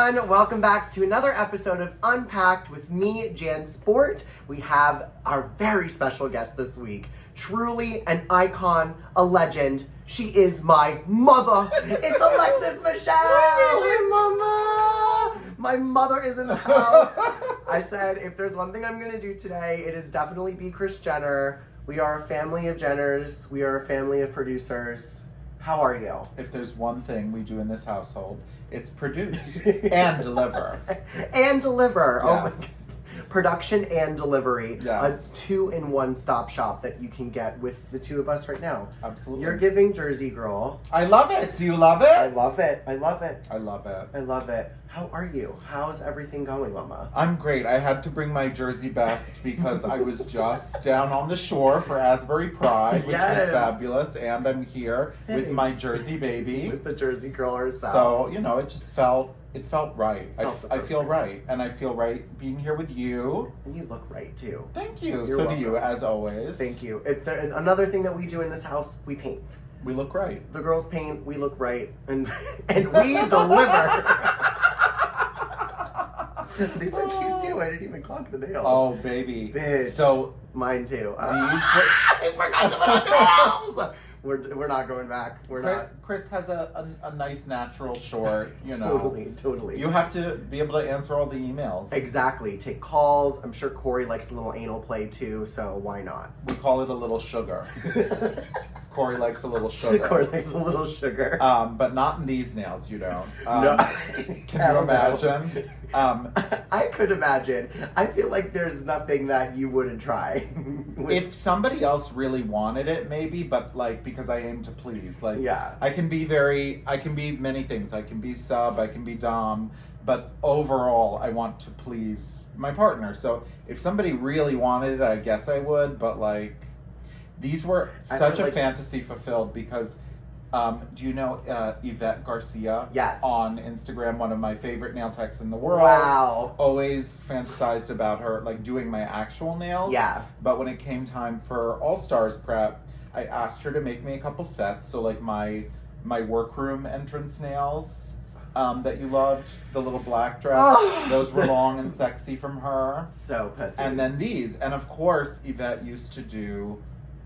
everyone, welcome back to another episode of Unpacked with me, Jan Sport. We have our very special guest this week, truly an icon, a legend. She is my mother. It's Alexis Michelle. Hey, mama. My mother is in the house. I said, if there's one thing I'm gonna do today, it is definitely be Kris Jenner. We are a family of Jenners. We are a family of producers. How are you? If there's one thing we do in this household, it's produce and deliver. And deliver. Yes. Production and delivery. Yes. A two-in-one stop shop that you can get with the two of us right now. Absolutely. You're giving Jersey Girl. I love it. Do you love it? I love it. I love it. I love it. I love it. How are you? How's everything going, Mama? I'm great. I had to bring my Jersey best because I was just down on the shore for Asbury Pride, which was fabulous, and I'm here with my Jersey baby. With the Jersey Girl herself. So, you know, it just felt right. I feel right. And I feel right being here with you. And you look right, too. Thank you. You're so welcome. do you, as always. Thank you. Another thing that we do in this house, we paint. We look right. The girls paint, we look right, and we deliver. These are cute too. I didn't even clock the nails. Oh, baby. Bitch. So mine too. I forgot to put on nails. We're not going back. We're not. Kris has a nice natural short, you know. Totally. You have to be able to answer all the emails. Exactly. Take calls. I'm sure Corey likes a little anal play too, so why not? We call it a little sugar. Corey likes a little sugar. Corey likes a little sugar. But not in these nails, you don't. No. Can you imagine? I could imagine. I feel like there's nothing that you wouldn't try. If somebody else really wanted it, maybe, but like, because I aim to please. Like, yeah. I can be many things. I can be sub, I can be dom, but overall, I want to please my partner. So if somebody really wanted it, I guess I would, but like, these were such a fantasy fulfilled because, do you know Yvette Garcia? Yes. On Instagram, one of my favorite nail techs in the world. Wow. Always fantasized about her, like, doing my actual nails. Yeah. But when it came time for All Stars prep, I asked her to make me a couple sets. So, like, my workroom entrance nails that you loved, the little black dress, those were long and sexy from her. So pussy. And then these. And, of course, Yvette used to do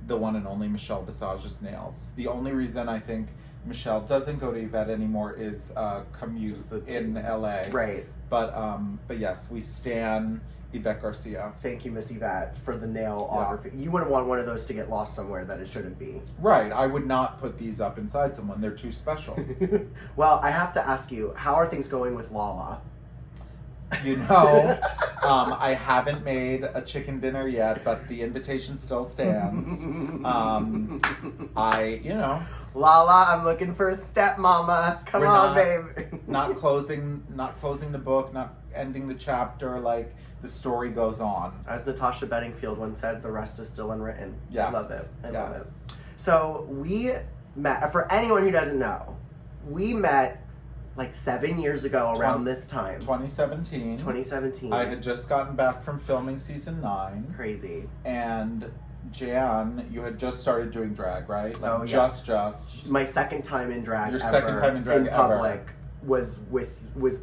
the one and only Michelle Visage's nails. The only reason I think Michelle doesn't go to Yvette anymore is commute in LA. Right. But yes, we stan Yvette Garcia. Thank you, Miss Yvette, for the nailography. Yeah. You wouldn't want one of those to get lost somewhere that it shouldn't be. Right. I would not put these up inside someone. They're too special. Well, I have to ask you, how are things going with Lala? You know, I haven't made a chicken dinner yet, but the invitation still stands. Lala, I'm looking for a stepmama. Come on, babe. not closing the book, not ending the chapter. Like, the story goes on. As Natasha Bedingfield once said, the rest is still unwritten. Yes. I love it. I love it. So we met, for anyone who doesn't know, we met like 7 years ago around this time. 2017. I had just gotten back from filming season 9. Crazy. And Jan, you had just started doing drag, right? Like, just. My second time in drag. Your second time in drag in public was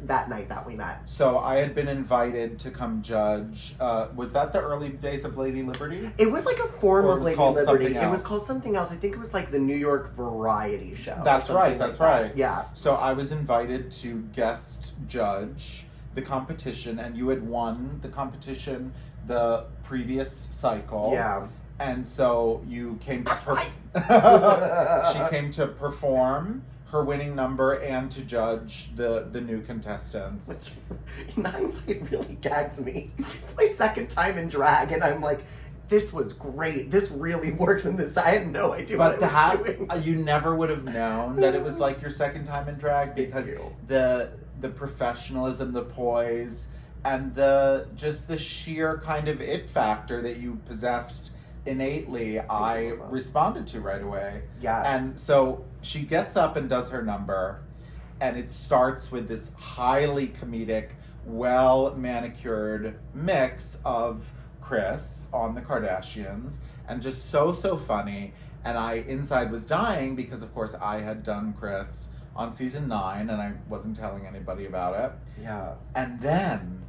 that night that we met. So I had been invited to come judge. Was that the early days of Lady Liberty? It was like a form of Lady Liberty. It was called something else. I think it was like the New York Variety Show. That's right. That's right. Yeah. So I was invited to guest judge the competition, and you had won the competition the previous cycle. Yeah. And so you came to she came to perform her winning number and to judge the new contestants. Which, in hindsight, really gags me. It's my second time in drag, and I'm like, this was great. This really works in this. I had no idea what I was doing. You never would have known that it was like your second time in drag because the professionalism, the poise, and the sheer kind of it factor that you possessed innately, I responded to right away. Yes. And so she gets up and does her number, and it starts with this highly comedic, well manicured mix of Kris on the Kardashians, and just so funny. And I inside was dying because, of course, I had done Kris on season 9, and I wasn't telling anybody about it. Yeah. And then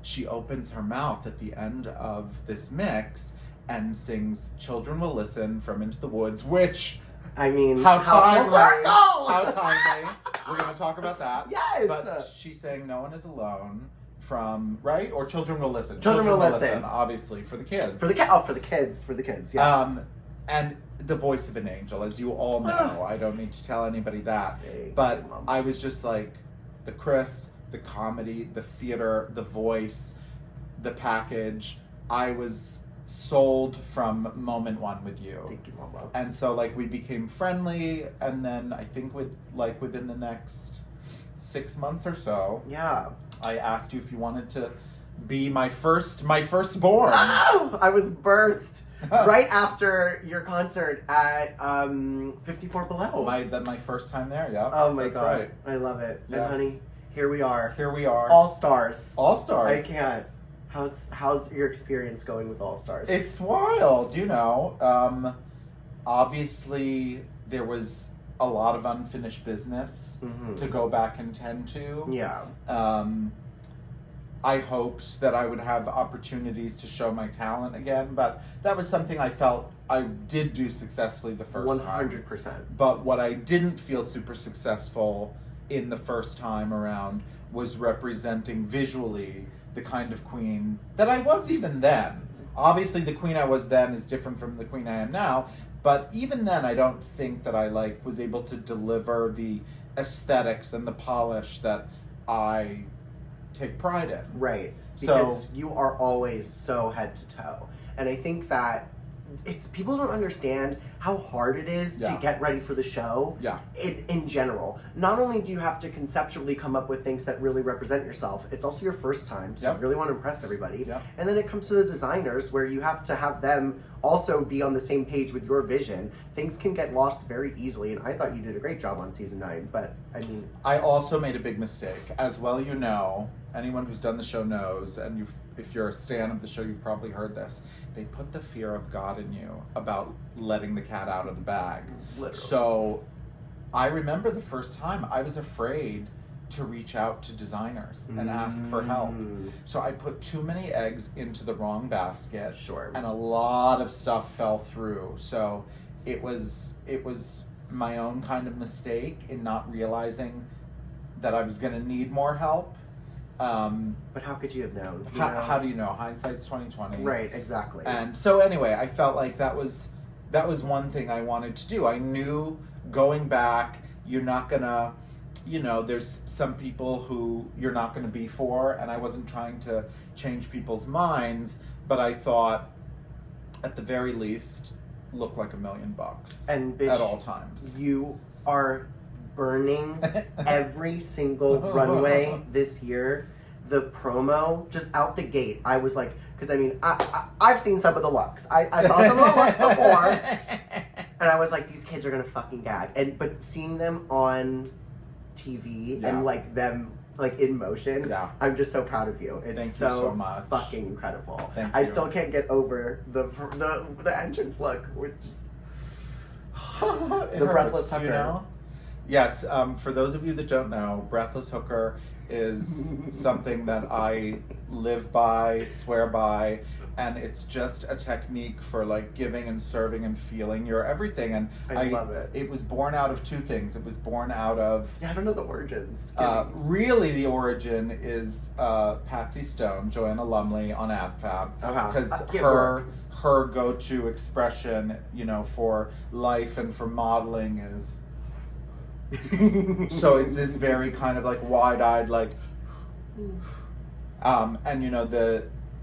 she opens her mouth at the end of this mix and sings "Children Will Listen" from Into the Woods, which, I mean, how timely! How How timely! We're gonna talk about that. Yes. But she sang "No One Is Alone" from, right, or "Children Will Listen." Children Will Listen, obviously for the kids. For the kids. Yes. And the voice of an angel, as you all know. I don't need to tell anybody that. But I was just like, the Chris, the comedy, the theater, the voice, the package. I was sold from moment one with you. Thank you, Mama. And so like we became friendly, and then I think within the next 6 months or so, Yeah. I asked you if you wanted to be my firstborn. Oh, I was birthed right after your concert at 54 Below. My first time there, yeah. Oh my That's God. right. I love it. Yes. And honey, here we are. Here we are. All Stars. All Stars. I can't. How's your experience going with All Stars? It's wild, you know. Obviously, there was a lot of unfinished business to go back and tend to. Yeah. I hoped that I would have opportunities to show my talent again, but that was something I felt I did do successfully the first time. 100%. But what I didn't feel super successful in the first time around was representing visually the kind of queen that I was even then. Obviously, the queen I was then is different from the queen I am now, but even then, I don't think that I was able to deliver the aesthetics and the polish that I take pride in. Right. So- Because you are always so head to toe. And I think that people don't understand how hard it is to get ready for the show. Yeah. In general. Not only do you have to conceptually come up with things that really represent yourself, it's also your first time, so you really want to impress everybody. Yep. And then it comes to the designers, where you have to have them also be on the same page with your vision. Things can get lost very easily, and I thought you did a great job on season 9, but I mean... I also made a big mistake. As well you know, anyone who's done the show knows, and if you're a stan of the show, you've probably heard this. They put the fear of God in you about letting the cat out of the bag. Literally. So I remember the first time I was afraid to reach out to designers and ask for help. So I put too many eggs into the wrong basket. Sure. And a lot of stuff fell through. So it was my own kind of mistake in not realizing that I was going to need more help. But how could you have known? How do you know? Hindsight's 20/20. Right, exactly. And so anyway, I felt like that was one thing I wanted to do. I knew going back, you're not gonna, there's some people who you're not gonna be for, and I wasn't trying to change people's minds, but I thought, at the very least, look like $1 million and bitch, at all times. You are burning every single runway this year. The promo, just out the gate, I was like, because I mean, I've seen some of the looks. I saw some of the looks before, and I was like, these kids are gonna fucking gag. But seeing them on TV and like them like in motion, I'm just so proud of you. It's Thank you so much. Fucking incredible. Thank I you. still can't get over the entrance look, which just the breathless hooker. Yes, for those of you that don't know, breathless hooker is something that I live by, swear by, and it's just a technique for like giving and serving and feeling your everything. And I love it. It was born out of two things. It was born out of I don't know the origins. really the origin is Patsy Stone, Joanna Lumley on AdFab, because her go-to expression, for life and for modeling is. So it's this very kind of like wide-eyed, like, and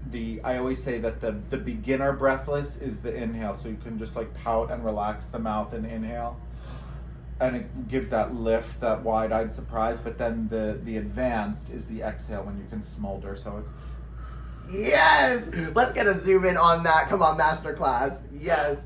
the I always say that the beginner breathless is the inhale, so you can just like pout and relax the mouth and inhale, and it gives that lift, that wide-eyed surprise. But then the advanced is the exhale, when you can smolder. So it's yes. Let's get a zoom in on that. Come on, masterclass. Yes.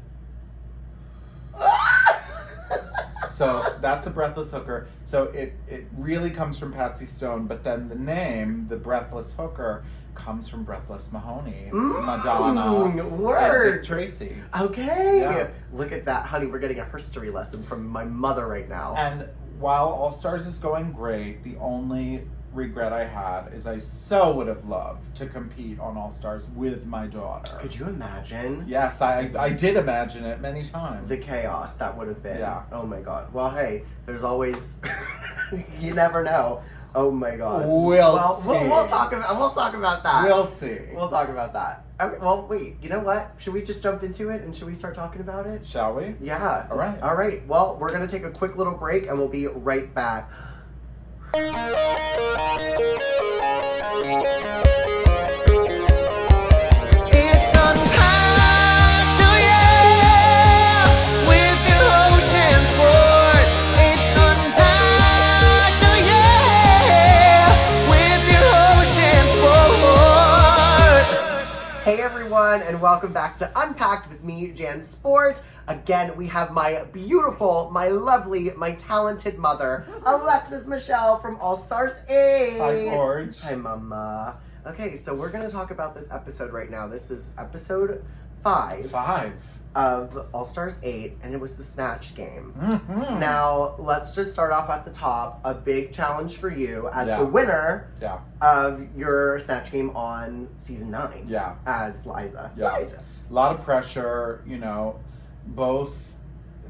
So that's the breathless hooker. So it really comes from Patsy Stone, but then the name, the breathless hooker, comes from Breathless Mahoney, Madonna, word. and Dick Tracy. Okay. Yeah. Look at that, honey. We're getting a history lesson from my mother right now. And while All Stars is going great, the only regret I had is I so would have loved to compete on All Stars with my daughter. Could you imagine? Yes, I did imagine it many times. The chaos that would have been. Yeah. Oh my god. Well, hey, there's always. You never know. Oh my god. We'll see. We'll talk about that. We'll see. We'll talk about that. Okay, well, wait. You know what? Should we just jump into it and should we start talking about it? Shall we? Yeah. All right. All right. Well, we're gonna take a quick little break and we'll be right back. It's unpacked, oh yeah, with your ocean sport. It's unpacked, oh yeah, with your ocean sport. Hey everyone, and welcome back to Unpacked with me, Jan Sport. Again, we have my beautiful, my lovely, my talented mother, Alexis Michelle from All Stars 8. Hi, George. Hi, Mama. Okay, so we're going to talk about this episode right now. This is episode 5 of All Stars 8, and it was the Snatch Game. Mm-hmm. Now, let's just start off at the top. A big challenge for you as Yeah. the winner Yeah. of your Snatch Game on season 9 Yeah. as Liza. Yeah. Liza. A lot of pressure, both.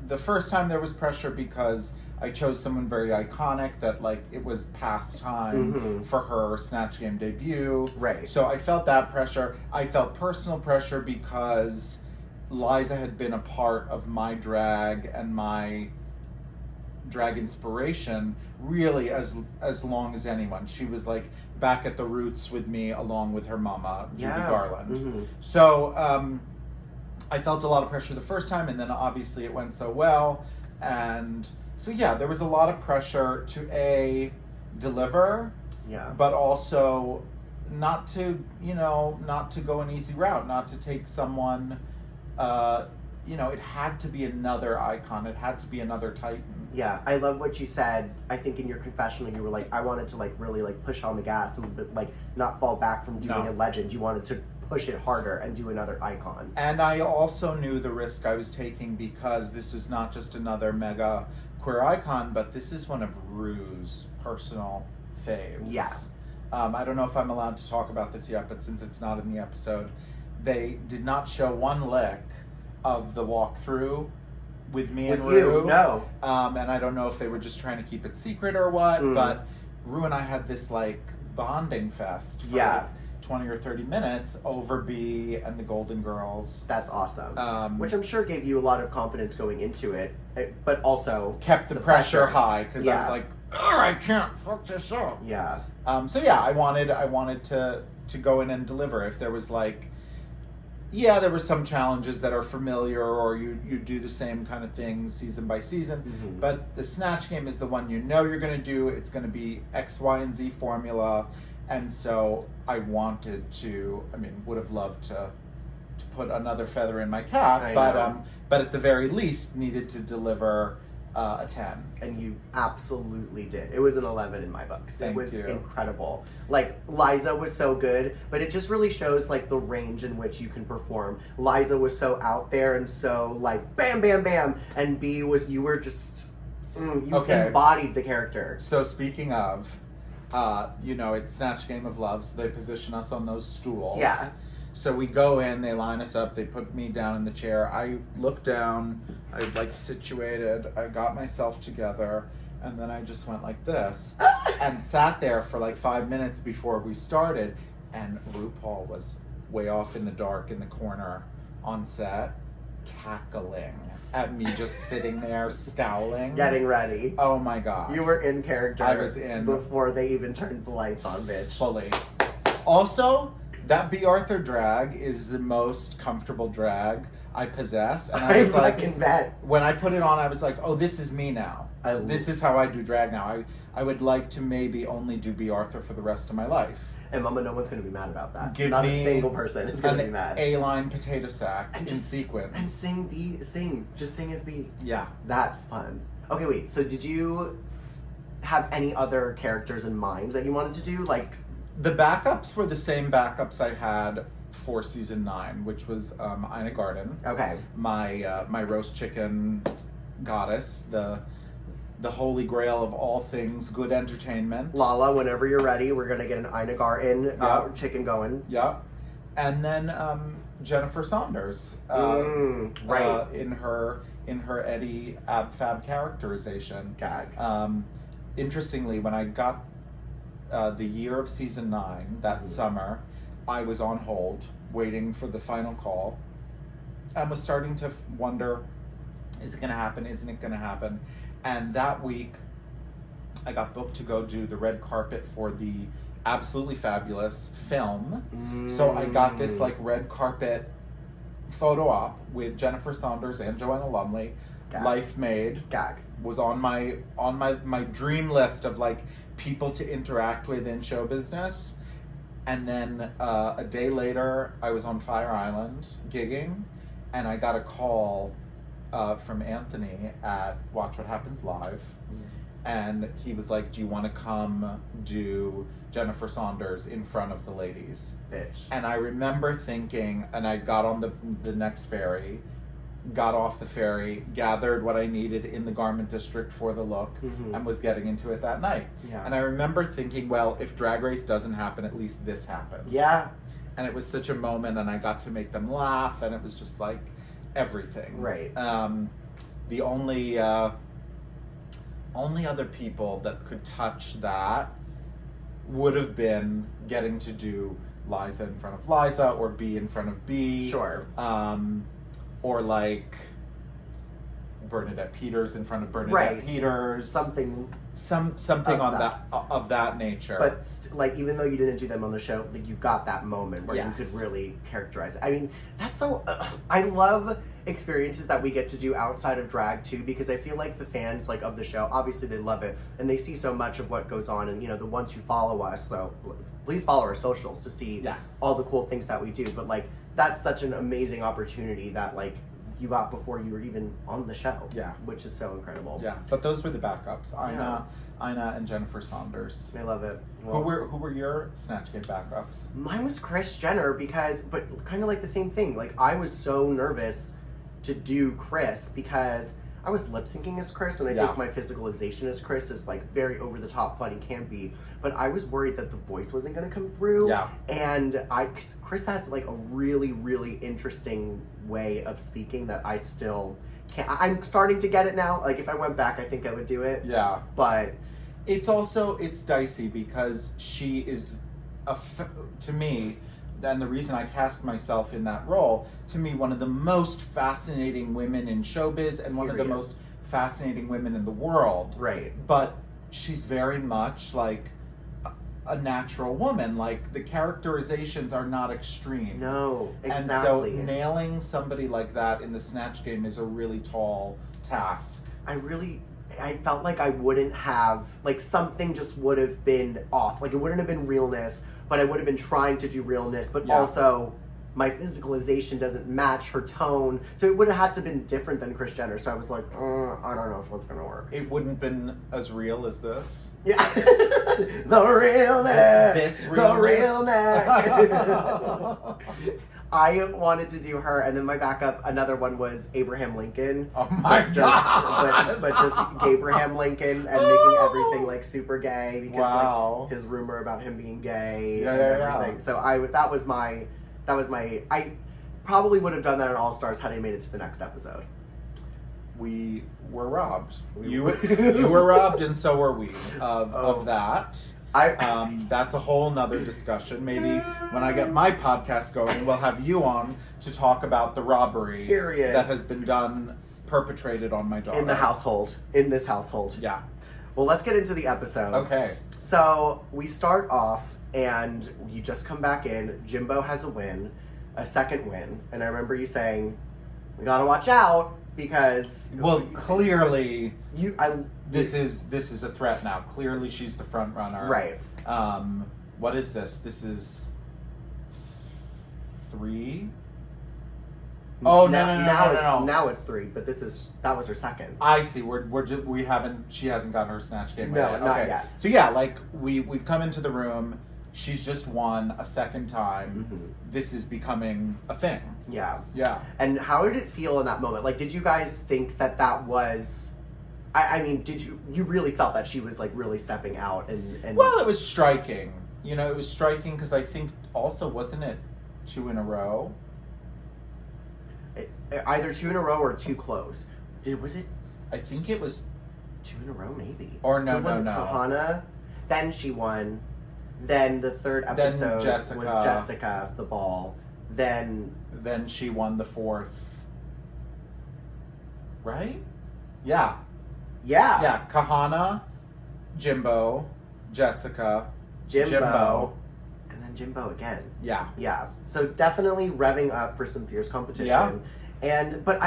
The first time there was pressure because I chose someone very iconic that, like, it was past time Mhm. for her Snatch Game debut. Right. So I felt that pressure. I felt personal pressure because Liza had been a part of my drag and my drag inspiration really as long as anyone. She was, like, back at the roots with me along with her mama, Judy Garland. Mhm. So I felt a lot of pressure the first time, and then obviously it went so well. And so, yeah, there was a lot of pressure to deliver, Yeah. but also not to go an easy route, not to take someone, it had to be another icon. It had to be another Titan. Yeah, I love what you said. I think in your confessional, you were like, I wanted to, like, really, like, push on the gas and, but, like, not fall back from doing No. a legend. You wanted to push it harder and do another icon. And I also knew the risk I was taking because this was not just another mega queer icon, but this is one of Rue's personal faves. Yeah. I don't know if I'm allowed to talk about this yet, but since it's not in the episode, they did not show one lick of the walkthrough with me and With you, Rue. no. And I don't know if they were just trying to keep it secret or what, Mm. but Rue and I had this, like, bonding fest for Yeah. like 20 or 30 minutes over B and the Golden Girls. That's awesome. Which Which I'm sure gave you a lot of confidence going into it, but also kept the pressure high because I was Yeah. like, "Ugh, I can't fuck this up." Yeah. So yeah, I wanted to go in and deliver. If there was, like, there were some challenges that are familiar, or you do the same kind of thing season by season. Mhm. But the Snatch Game is the one you're going to do. It's going to be X, Y, and Z formula. And so I wanted to, would have loved to put another feather in my cap, I but know. but at the very least needed to deliver a 10. And you absolutely did. It was an 11 in my books. Thank it was you. incredible. Like, Liza was so good, but it just really shows, like, the range in which you can perform. Liza was so out there and so, like, bam, bam, bam. And B you were just, you Okay. embodied the character. So speaking of, it's Snatch Game of Love, so they position us on those stools. Yeah. So we go in, they line us up, they put me down in the chair. I look down, I, like, situated, I got myself together, and then I just went like this and sat there for like 5 minutes before we started. And RuPaul was way off in the dark in the corner on set, cackling at me just sitting there scowling. Getting ready. Oh my God. You were in character. I was in. Before they even turned the lights on, bitch. Fully. Also, that B. Arthur drag is the most comfortable drag I possess. And I was like, fucking bet. when I put it on, I was like, oh, this is me now. I This is how I do drag now. I would like to maybe only do B. Arthur for the rest of my life. And Mama, no one's going to be mad about that. Give Not me a single person is going to be An mad. A-line potato sack And in just- sequence. And sing. Just sing as B. Yeah. That's fun. Okay, wait. So did you have any other characters in mind that you wanted to do? Like, The backups were the same backups I had for season 9, which was Ina Garden, okay. my roast chicken goddess, the the holy grail of all things good entertainment. Lala, whenever you're ready, we're gonna get an Ina Garten chicken going. Yeah. And then Jennifer Saunders right. in her Eddie Ab Fab characterization. Gag. Interestingly, when I got the year of season 9 that summer, I was on hold waiting for the final call and was starting to wonder, is it going to happen? Isn't it going to happen? And that week, I got booked to go do the red carpet for the absolutely fabulous film. So I got this like red carpet photo op with Jennifer Saunders and Joanna Lumley. Gag. Life Made was on my dream list of like people to interact with in show business. And then a day later, I was on Fire Island gigging, and I got a call from Anthony at Watch What Happens Live. And he was like, do you want to come do Jennifer Saunders in front of the ladies? Bitch. And I remember thinking, and I got on the next ferry, got off the ferry, gathered what I needed in the garment district for the look, and was getting into it that night. Yeah. And I remember thinking, well, if Drag Race doesn't happen, at least this happened. Yeah. And it was such a moment, and I got to make them laugh, and it was just like everything. Right. The only other people that could touch that would have been getting to do Liza in front of Liza, or B in front of B. Sure. Or like Bernadette Peters in front of Bernadette Peters. Something of that nature. But like, even though you didn't do them on the show, like, you got that moment where you could really characterize it. I mean, that's so. I love experiences that we get to do outside of drag too, because I feel like the fans like of the show, obviously they love it and they see so much of what goes on, and the ones who follow us. So please follow our socials to see all the cool things that we do. But like, that's such an amazing opportunity that like you got before you were even on the show. Yeah. Which is so incredible. Yeah. But those were the backups. Ina and Jennifer Saunders. I love it. Well, who were your Snatch Game backups? Mine was Kris Jenner, but kind of like the same thing. Like, I was so nervous to do Kris because I was lip syncing as Kris, and I think my physicalization as Kris is like very over the top, funny, campy. But I was worried that the voice wasn't going to come through. Yeah. And Kris has like a really, really interesting way of speaking that I still can't. I'm starting to get it now. Like, if I went back, I think I would do it. Yeah. But it's dicey because she is to me. And the reason I cast myself in that role, to me, one of the most fascinating women in showbiz and one of the most fascinating women in the world. Right. But she's very much like a natural woman. Like, the characterizations are not extreme. No, exactly. And so nailing somebody like that in the Snatch Game is a really tall task. I felt like I wouldn't have, like, something just would have been off. Like, it wouldn't have been realness, but I would have been trying to do realness, but also my physicalization doesn't match her tone. So it would have had to have been different than Kris Jenner. So I was like, I don't know if it's going to work. It wouldn't have been as real as this? Yeah. The realness. This realness. The realness. I wanted to do her, and then my backup, another one was Abraham Lincoln. Oh my God! But just Abraham Lincoln and making everything like super gay because like his rumor about him being gay and everything. So that was my. I probably would have done that at All Stars had I made it to the next episode. We were robbed. You were robbed, and so were we of that. That's a whole nother discussion. Maybe when I get my podcast going, we'll have you on to talk about the robbery that has been perpetrated on my daughter. In this household. Yeah. Well, let's get into the episode. Okay. So we start off, and you just come back in. Jimbo has a second win, and I remember you saying, "We gotta watch out because." Well, clearly, This is a threat now. Clearly, she's the front runner. Right. What is this? This is 3. Oh no! Now it's 3, but that was her second. I see. She hasn't gotten her Snatch Game. No, not yet. So yeah, like we've come into the room. She's just won a second time. Mm-hmm. This is becoming a thing. Yeah. Yeah. And how did it feel in that moment? Like, did you guys think that was I mean, you really felt that she was like really stepping out and Well, it was striking. You know, it was striking because I think also, wasn't it 2 in a row? Either 2 in a row or 2 close. Was it? I think it was 2 in a row, maybe. Or no. Kahana, then she won. Then the third episode was Jessica, the ball. Then she won the 4th. Right? Yeah. Yeah. Yeah. Kahana, Jimbo, Jessica, Jimbo. And then Jimbo again. Yeah. Yeah. So definitely revving up for some fierce competition. Yeah. But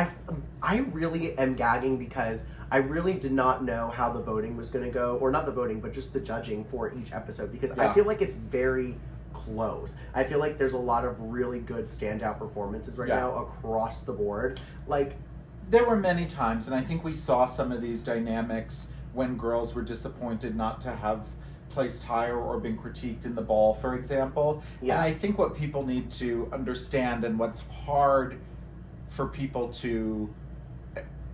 I really am gagging because I really did not know how the voting was going to go, or not the voting, but just the judging for each episode, because I feel like it's very close. I feel like there's a lot of really good standout performances right now across the board. Like, there were many times, and I think we saw some of these dynamics when girls were disappointed not to have placed higher or been critiqued in the ball, for example. Yeah. And I think what people need to understand, and what's hard for people to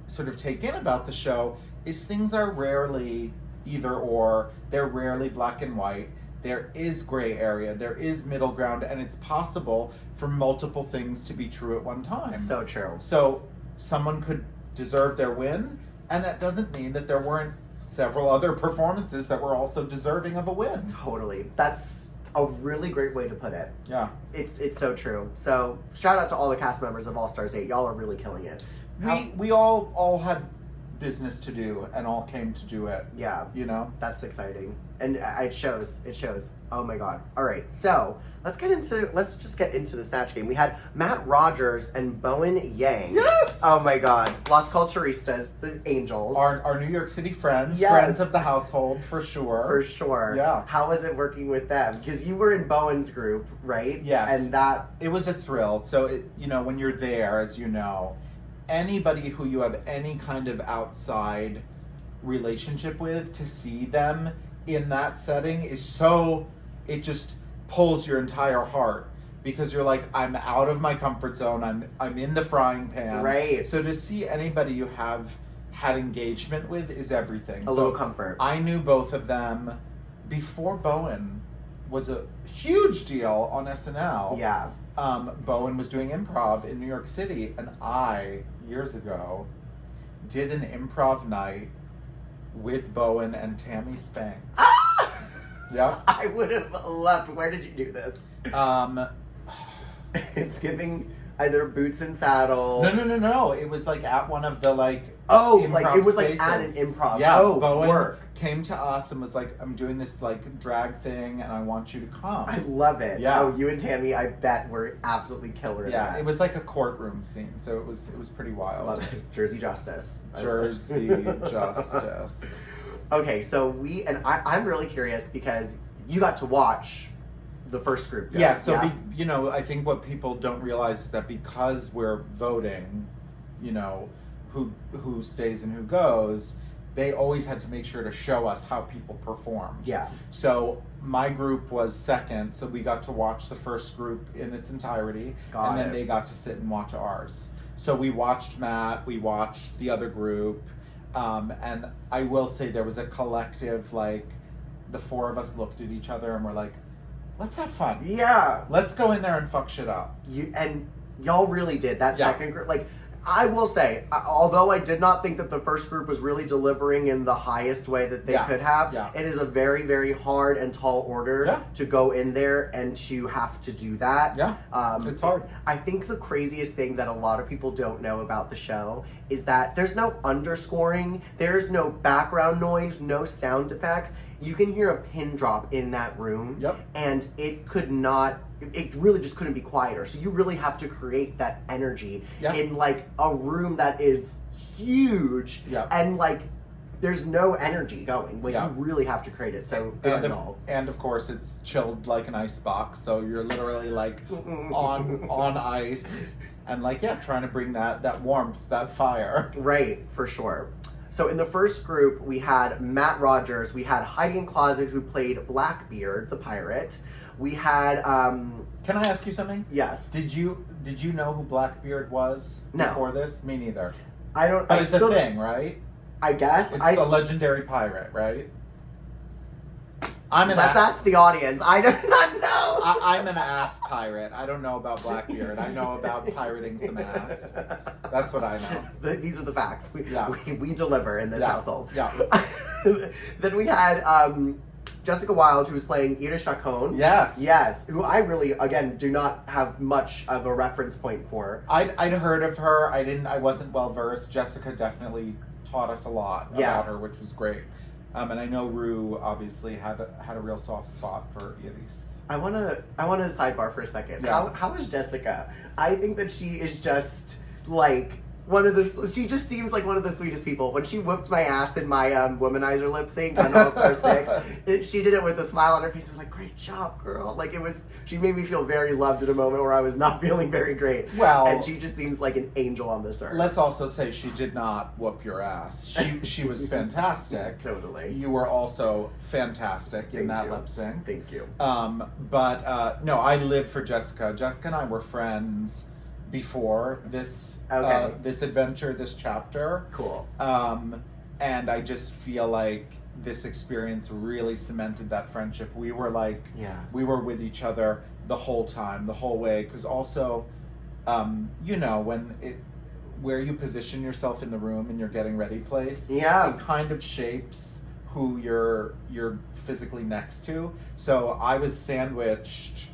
sort of take in about the show, is things are rarely either or. They're rarely black and white. There is gray area, there is middle ground, and it's possible for multiple things to be true at one time. So true. So someone could deserve their win, and that doesn't mean that there weren't several other performances that were also deserving of a win. Totally. That's a really great way to put it. Yeah. It's so true. So shout out to all the cast members of All Stars 8. Y'all are really killing it. We all had business to do and all came to do it. Yeah. You know? That's exciting. And it shows. Oh my god. All right. So, let's just get into the Snatch Game. We had Matt Rogers and Bowen Yang. Yes! Oh my god. Las Culturistas, the Angels. Our New York City friends. Yes. Friends of the household, for sure. For sure. Yeah. How was it working with them? Because you were in Bowen's group, right? Yes. And it was a thrill. So, when you're there, as you know, anybody who you have any kind of outside relationship with, to see them in that setting is so, it just pulls your entire heart, because you're like, I'm out of my comfort zone, I'm in the frying pan. Right. So to see anybody you have had engagement with is everything. A little comfort. I knew both of them before Bowen was a huge deal on SNL. Yeah. Bowen was doing improv in New York City, and I, years ago, did an improv night with Bowen and Tammy Spanks. Yep. I would have loved. Where did you do this? It's giving either Boots and Saddle. No. It was like at one of the improv it was spaces. like at an improv. Yeah, oh, Bowen work. Came to us and was like, I'm doing this like drag thing and I want you to come. I love it. Yeah. Oh, you and Tammy, I bet were absolutely killer at that. It was like a courtroom scene, so it was pretty wild. Love it. Jersey Justice. Jersey Justice. Okay, so I'm really curious because you got to watch the first group go. Yeah, so I think what people don't realize is that because we're voting, who stays and who goes, they always had to make sure to show us how people performed. Yeah. So my group was second, so we got to watch the first group in its entirety, then they got to sit and watch ours. So we watched Matt, we watched the other group, and I will say there was a collective, the four of us looked at each other and were like, let's have fun. Yeah. Let's go in there and fuck shit up. Y'all really did. That second group, I will say, although I did not think that the first group was really delivering in the highest way that they could have, it is a very, very hard and tall order to go in there and to have to do that. Yeah, it's hard. I think the craziest thing that a lot of people don't know about the show is that there's no underscoring, there's no background noise, no sound effects. You can hear a pin drop in that room, and it really just couldn't be quieter. So you really have to create that energy in a room that is huge, and there's no energy going. You really have to create it. So and of course it's chilled like an ice box, so you're literally on ice and trying to bring that warmth, that fire. Right, for sure. So in the first group, we had Matt Rogers, we had Heidi in Closet, who played Blackbeard, the pirate. We had Can I ask you something? Yes. Did you know who Blackbeard was before this? Me neither. I don't. But it's a thing, right? I guess. It's a legendary pirate, right? Let's ask the audience. I do not know. I'm an ass pirate. I don't know about Blackbeard. I know about pirating some ass. That's what I know. These are the facts. Yeah. We deliver in this household. Yeah. Then we had Jessica Wilde, who was playing Ida Chacon. Yes. Yes. Who I really, again, do not have much of a reference point for. I'd heard of her. I wasn't well versed. Jessica definitely taught us a lot about her, which was great. And I know Rue obviously had a real soft spot for Iris. I wanna sidebar for a second. Yeah. How is Jessica? I think that she is just like she just seems like one of the sweetest people. When she whooped my ass in my Womanizer lip sync on All Star 6, she did it with a smile on her face. I was like, great job, girl. Like she made me feel very loved at a moment where I was not feeling very great. Well, and she just seems like an angel on this earth. Let's also say she did not whoop your ass. She was fantastic. Totally. You were also fantastic in Thank that you. lip sync. Thank you. But no, I live for Jessica. Jessica and I were friends before this this adventure, this chapter. Cool. And I just feel like this experience really cemented that friendship. We were we were with each other the whole time, the whole way. Because also, where you position yourself in the room and you're getting ready place, it kind of shapes who you're physically next to. So I was sandwiched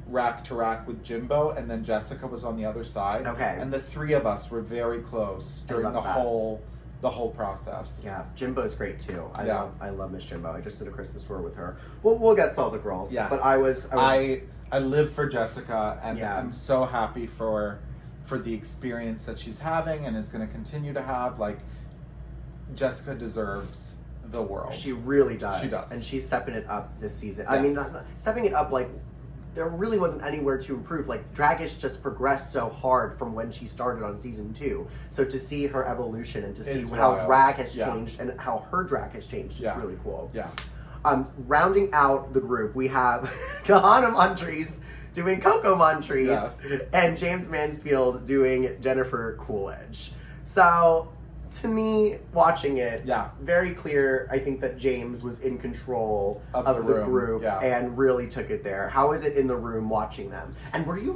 rack to rack with Jimbo, and then Jessica was on the other side. Okay. And the three of us were very close during the whole process. Yeah, Jimbo's great too. I love Miss Jimbo. I just did a Christmas tour with her. We'll get to all the girls. Yes. But I live for Jessica, and I'm so happy for the experience that she's having and is going to continue to have. Like, Jessica deserves the world. She really does. She does. And she's stepping it up this season. Yes. I mean, not stepping it up like there really wasn't anywhere to improve. Like, Dragish just progressed so hard from when she started on season 2. So to see her evolution and to see how drag has changed and how her drag has changed is really cool. Yeah. Rounding out the group, we have Kahana Montrese doing Coco Montrese and James Mansfield doing Jennifer Coolidge. So, to me, watching it, very clear, I think that James was in control of the group and really took it there. How is it in the room watching them? And were you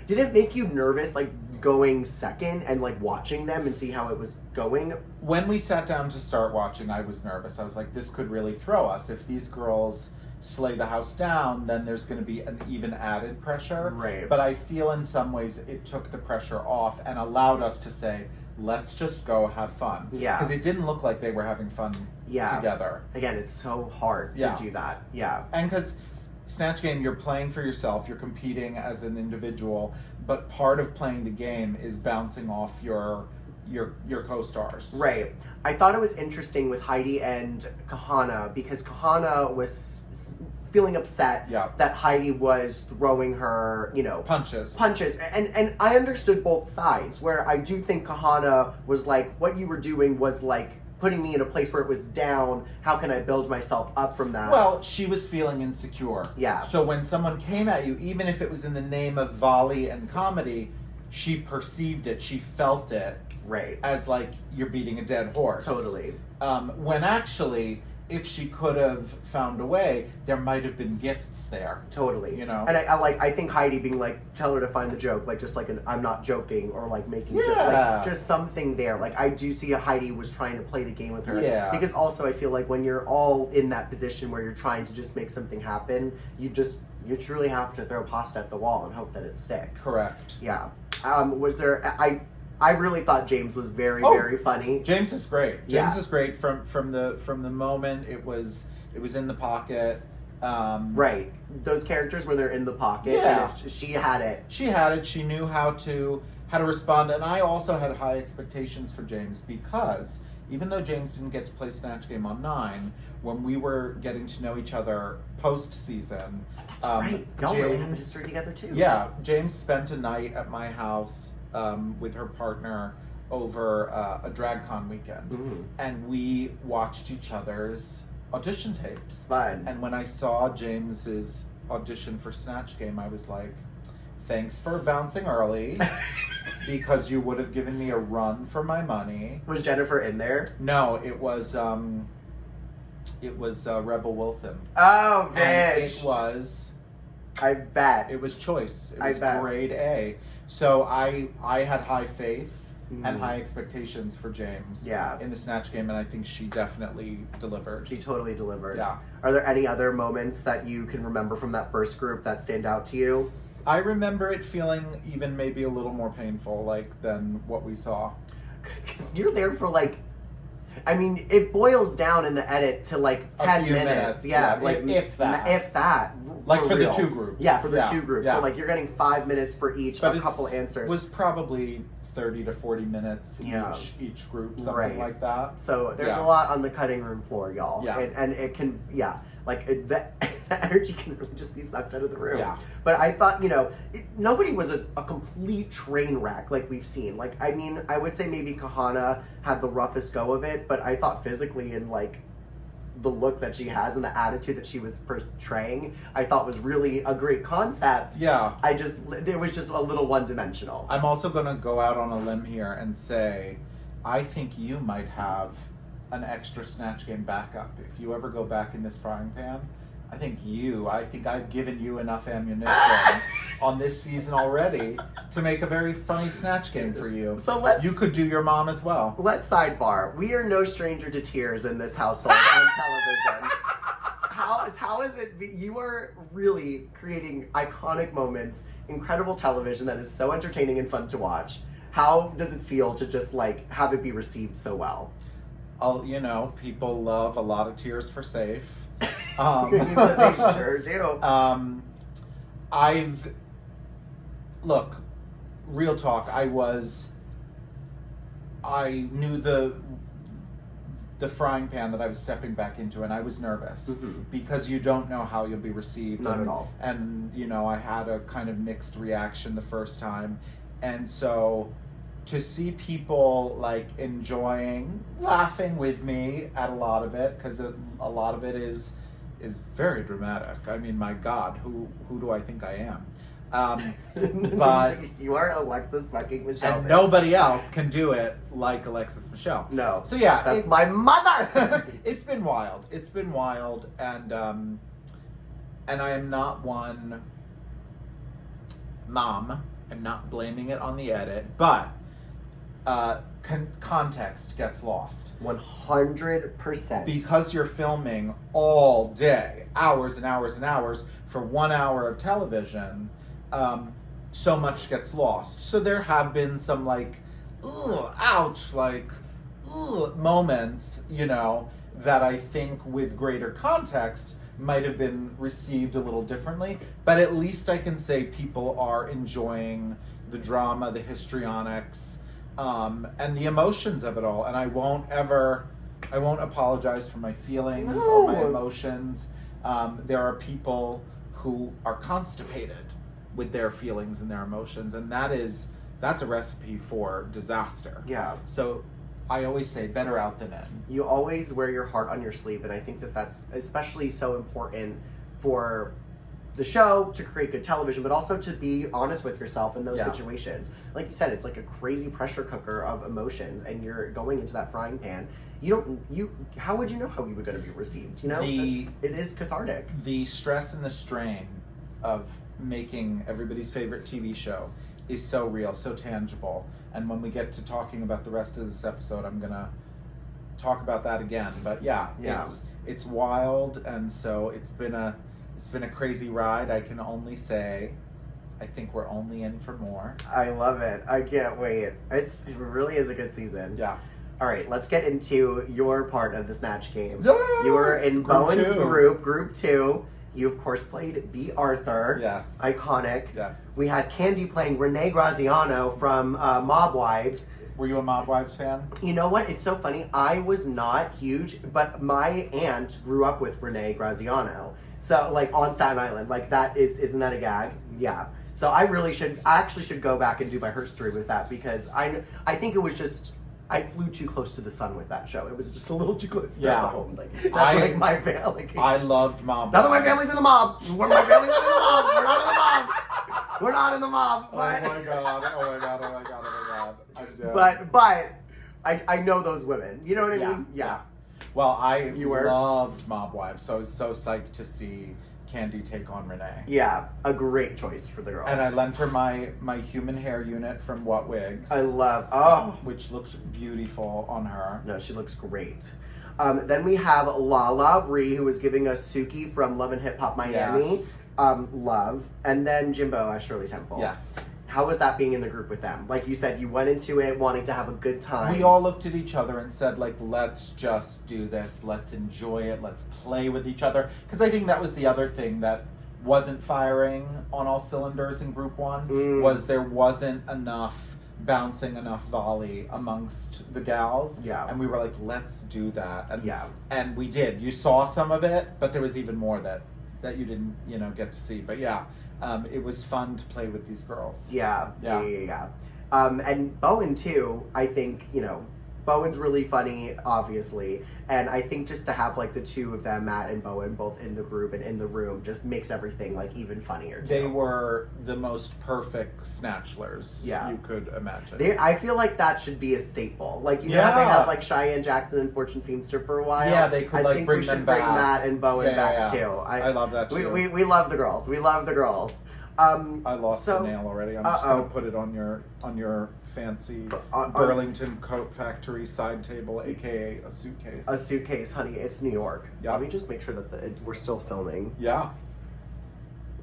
did it make you nervous, going second and watching them and see how it was going? When we sat down to start watching, I was nervous. I was like, this could really throw us. If these girls slay the house down, then there's going to be an even added pressure. Right. But I feel in some ways it took the pressure off and allowed us to say, let's just go have fun. Yeah. Because it didn't look like they were having fun together. Again, it's so hard to do that. Yeah. And because Snatch Game, you're playing for yourself, you're competing as an individual, but part of playing the game is bouncing off your co-stars. Right. I thought it was interesting with Heidi and Kahana because Kahana was feeling upset that Heidi was throwing her, punches. And I understood both sides, where I do think Kahana was like, what you were doing was putting me in a place where it was down. How can I build myself up from that? Well, she was feeling insecure. Yeah. So when someone came at you, even if it was in the name of volley and comedy, she perceived it, she felt it. Right. As you're beating a dead horse. Totally. When actually, if she could have found a way, there might have been gifts there. Totally. And I think Heidi being tell her to find the joke, I'm not joking, or making a joke. Just something there. I do see Heidi was trying to play the game with her. Yeah. Because also I feel when you're all in that position where you're trying to just make something happen, you truly have to throw pasta at the wall and hope that it sticks. Correct. Yeah. Was there I really thought James was very, very funny. James is great. James is great from the moment it was in the pocket. Right. Those characters where they're in the pocket. Yeah. And she had it. She had it. She knew how to respond. And I also had high expectations for James because even though James didn't get to play Snatch Game on 9, when we were getting to know each other post-season... That's right. Y'all really have a history together too. Yeah. James spent a night at my house with her partner over a DragCon weekend. Mm-hmm. And we watched each other's audition tapes. Fun. And when I saw James's audition for Snatch Game, I was like, thanks for bouncing early. because you would have given me a run for my money. Was Jennifer in there? No, it was Rebel Wilson. Oh, And bitch. it was I bet. It was choice. It I was bet. grade A. So I had high faith Mhm. and high expectations for James Yeah. in the Snatch Game, and I think she definitely delivered. She totally delivered. Yeah. Are there any other moments that you can remember from that first group that stand out to you? I remember it feeling even maybe a little more painful, like, than what we saw. Because you're there for like, I mean, it boils down in the edit to like A 10 few minutes. minutes, Yeah, yeah, like if that. If that. Like for the real. two groups. Yeah, for the Yeah, two groups. yeah. So like you're getting 5 minutes for each, But a it couple answers. was probably 30 to 40 minutes Yeah. each group, something Right. like that. So there's Yeah. a lot on the cutting room floor, y'all. Yeah. And it can, the energy can really just be sucked out of the room. Yeah. But I thought, nobody was a complete train wreck like we've seen. Like, I mean, I would say maybe Kahana had the roughest go of it, but I thought physically and like the look that she has and the attitude that she was portraying, I thought was really a great concept. Yeah. It was just a little one-dimensional. I'm also going to go out on a limb here and say, I think you might have an extra Snatch Game backup. If you ever go back in this frying pan, I think I've given you enough ammunition on this season already to make a very funny Snatch Game for you. So You could do your mom as well. Let's sidebar. We are no stranger to tears in this household on television. How is it? You are really creating iconic moments, incredible television that is so entertaining and fun to watch. How does it feel to just like have it be received so well? People love a lot of tears for safe. They sure do. Look, real talk. I knew the frying pan that I was stepping back into, and I was nervous because you don't know how you'll be received. Not at all. And I had a kind of mixed reaction the first time, and so to see people like enjoying, laughing with me at a lot of it, because a lot of it is very dramatic. I mean, my God, who do I think I am? But you are Alexis fucking Michelle. and bitch. nobody else can do it like Alexis Michelle. No. So yeah, That's my mother. It's been wild. It's been wild, and I am not one mom. I'm not blaming it on the edit, but context gets lost 100%. because you're filming all day, hours and hours and hours for 1 hour of television. So much gets lost. So there have been some like, ugh, ouch, like, ugh, moments, that I think with greater context might have been received a little differently. But at least I can say people are enjoying the drama, the histrionics, and the emotions of it all. And I won't apologize for my feelings or my emotions. There are people who are constipated with their feelings and their emotions, and that's a recipe for disaster. Yeah. So I always say better out than in. You always wear your heart on your sleeve, and I think that that's especially so important for the show to create good television, but also to be honest with yourself in those situations. Like you said, it's like a crazy pressure cooker of emotions, and you're going into that frying pan. How would you know how you were going to be received? It is cathartic. The stress and the strain of making everybody's favorite TV show is so real, so tangible. And when we get to talking about the rest of this episode, I'm gonna talk about that again. But yeah. It's wild, and so it's been a crazy ride. I can only say, I think we're only in for more. I love it. I can't wait. It really is a good season. Yeah. All right, let's get into your part of the Snatch Game. Yes! You were in Group Bowen's 2. Group 2. You, of course, played B. Arthur. Yes. Iconic. Yes. We had Candy playing Renee Graziano from Mob Wives. Were you a Mob Wives fan? You know what? It's so funny. I was not huge, but my aunt grew up with Renee Graziano. So, like, on Staten Island. Like, isn't that a gag? Yeah. So I actually should go back and do my history with that, because I think it was just, I flew too close to the sun with that show. It was just a little too close to home. Like, that's like my family. I loved Mob Now that my Wives. family's in the mob. My family's not in the mob. We're not in the mob. We're not in the mob. Oh my god, oh my god, oh my god, oh my god. I do. But I know those women. You know what I mean? Yeah. Well, I You were? loved Mob Wives, so I was so psyched to see Candy take on Renee. Yeah, a great choice for the girl. And I lent her my human hair unit from What Wigs. I love, which looks beautiful on her. No, she looks great. Then we have Lala Ree, who is giving us Suki from Love and Hip Hop Miami. Yes. Love. And then Jimbo as Shirley Temple. Yes. How was that being in the group with them? Like you said, you went into it wanting to have a good time. We all looked at each other and said, like, let's just do this. Let's enjoy it. Let's play with each other. Because I think that was the other thing that wasn't firing on all cylinders in Group 1, was there wasn't enough bouncing, enough volley amongst the gals. Yeah. And we were like, let's do that. And, Yeah. And we did. You saw some of it, but there was even more that you didn't, get to see. But yeah. It was fun to play with these girls. Yeah. And Bowen too, I think, Bowen's really funny, obviously. And I think just to have like the two of them, Matt and Bowen, both in the group and in the room, just makes everything like even funnier too. They were the most perfect snatchlers you could imagine. I feel like that should be a staple. Like, you know how they had like Cheyenne Jackson and Fortune Feimster for a while? Yeah, they could I think bring we them should back. bring Matt and Bowen back too. I love that too. We love the girls. We love the girls. I lost the nail already. I'm just gonna put it on your fancy Burlington Coat Factory side table, aka a suitcase. A suitcase, honey. It's New York. Yeah. Let me just make sure that we're still filming. Yeah.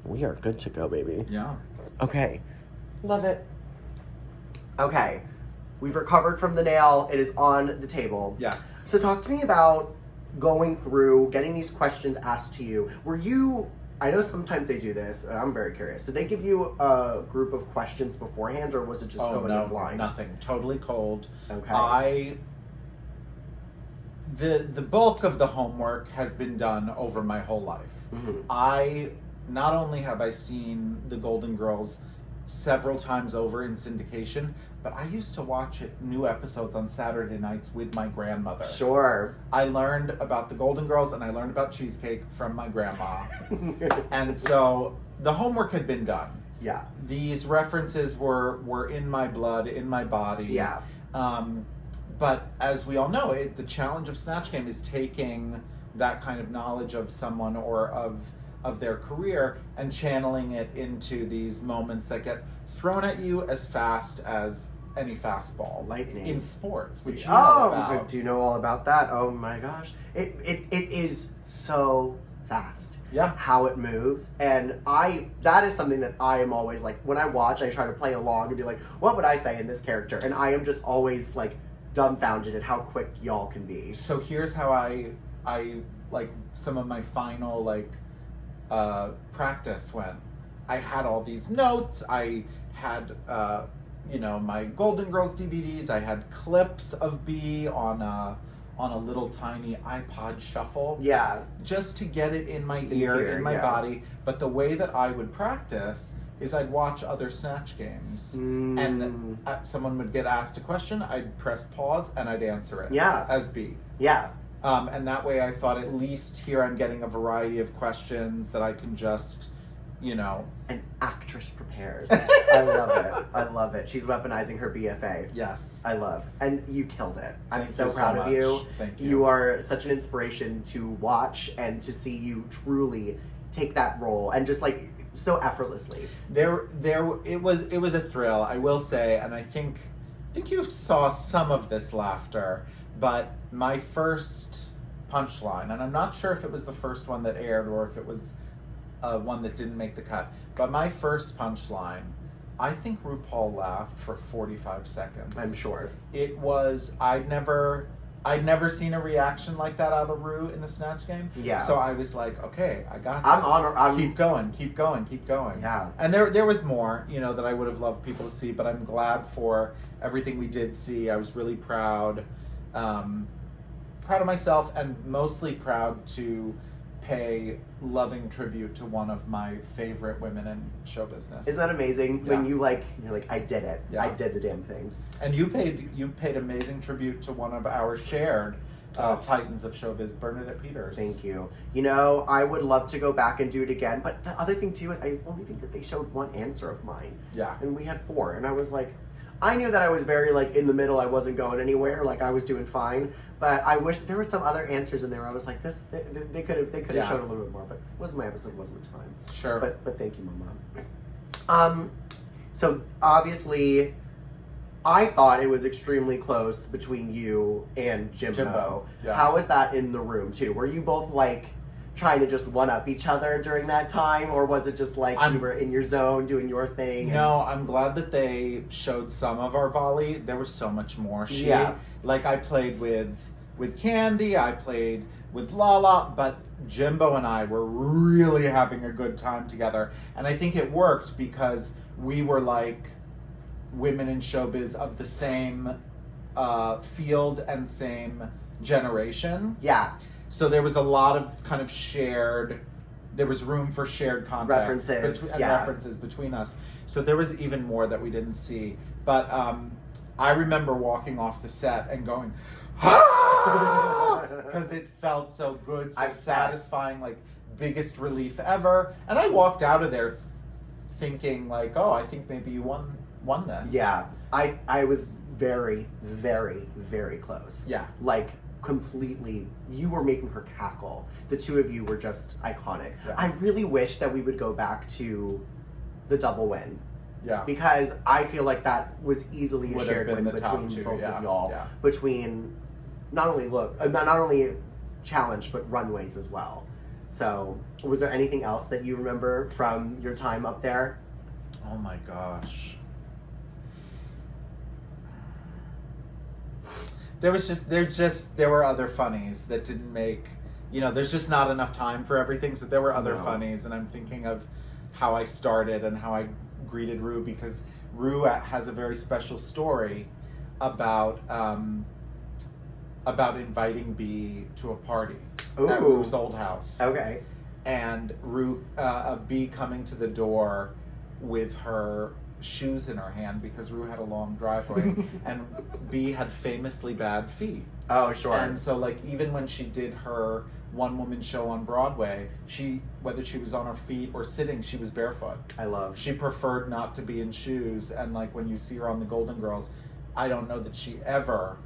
We are good to go, baby. Yeah. Okay. Love it. Okay. We've recovered from the nail. It is on the table. Yes. So talk to me about going through, getting these questions asked to you. I know sometimes they do this. I'm very curious. Did they give you a group of questions beforehand, or was it just going in blind? Nothing. Totally cold. Okay. The bulk of the homework has been done over my whole life. Mm-hmm. Not only have I seen the Golden Girls several times over in syndication, but I used to watch new episodes on Saturday nights with my grandmother. Sure. I learned about the Golden Girls and I learned about cheesecake from my grandma. And so the homework had been done. Yeah. These references were in my blood, in my body. Yeah. But as we all know, the challenge of Snatch Game is taking that kind of knowledge of someone or of their career and channeling it into these moments that get thrown at you as fast as any fastball. Lightning. In sports, which you know about. I do know all about that. Oh my gosh. It is so fast. Yeah. How it moves. And that is something that I am always like, when I watch, I try to play along and be like, what would I say in this character? And I am just always like dumbfounded at how quick y'all can be. So here's how I like some of my final practice went. I had all these notes. I had my Golden Girls DVDs. I had clips of B on a little tiny iPod shuffle. Yeah. Just to get it in my ear, in my body. But the way that I would practice is I'd watch other Snatch Games. And someone would get asked a question, I'd press pause and I'd answer it. Yeah. As B. Yeah. And that way I thought at least here I'm getting a variety of questions that I can just, An actress prepares. I love it. I love it. She's weaponizing her BFA. Yes. I love. And you killed it. I'm Thank so you so proud of much. you. Thank you. You are such an inspiration to watch and to see you truly take that role and just like so effortlessly. It was a thrill, I will say, and I think you saw some of this laughter, but my first punchline, and I'm not sure if it was the first one that aired or if it was one that didn't make the cut, but my first punchline, I think RuPaul laughed for 45 seconds. I'm sure. It was, I'd never seen a reaction like that out of Ru in the Snatch Game. Yeah. So I was like, okay, I got this. Keep going. Yeah. And there was more, that I would have loved people to see, but I'm glad for everything we did see. I was really proud. Proud of myself and mostly proud to pay loving tribute to one of my favorite women in show business. Isn't that amazing? Yeah. When you're like, I did it. Yeah. I did the damn thing. And you paid amazing tribute to one of our shared titans of showbiz, Bernadette Peters. Thank you. I would love to go back and do it again, but the other thing too is I only think that they showed one answer of mine. Yeah. And we had 4, and I was like, I knew that I was very like in the middle. I wasn't going anywhere. Like I was doing fine. But I wish there were some other answers in there. I was like, this they could have Yeah. shown a little bit more. But it wasn't my episode. Wasn't the time. Sure. But thank you, Mama. So obviously, I thought it was extremely close between you and Jimbo. Yeah. How was that in the room too? Were you both like trying to just one up each other during that time, or was it just like you were in your zone doing your thing? No, I'm glad that they showed some of our volley. There was so much more. Like I played with Candy, I played with Lala, but Jimbo and I were really having a good time together, and I think it worked because we were like women in showbiz of the same field and same generation. Yeah. So there was a lot of kind of shared, there was room for shared context. References between us. So there was even more that we didn't see. But I remember walking off the set and going, because it felt so good, so satisfying, like biggest relief ever. And I walked out of there thinking like, oh, I think maybe you won this. Yeah. I was very, very, very close. Yeah. Like completely, you were making her cackle. The two of you were just iconic. Yeah. I really wish that we would go back to the double win. Yeah. Because I feel like that was easily a shared win between two, both yeah. of y'all. Yeah. Between not only challenge but runways as well. So, was there anything else that you remember from your time up there? Oh my gosh. There were other funnies that didn't make, there's just not enough time for everything. So there were other funnies, and I'm thinking of how I started and how I greeted Rue, because Rue has a very special story about inviting B to a party at Rue's old house. Okay. And Rue, B coming to the door with her shoes in her hand because Rue had a long driveway and B had famously bad feet. Oh, sure. And so like even when she did her one-woman show on Broadway, whether she was on her feet or sitting, she was barefoot. She preferred not to be in shoes, and like when you see her on the Golden Girls, I don't know that she ever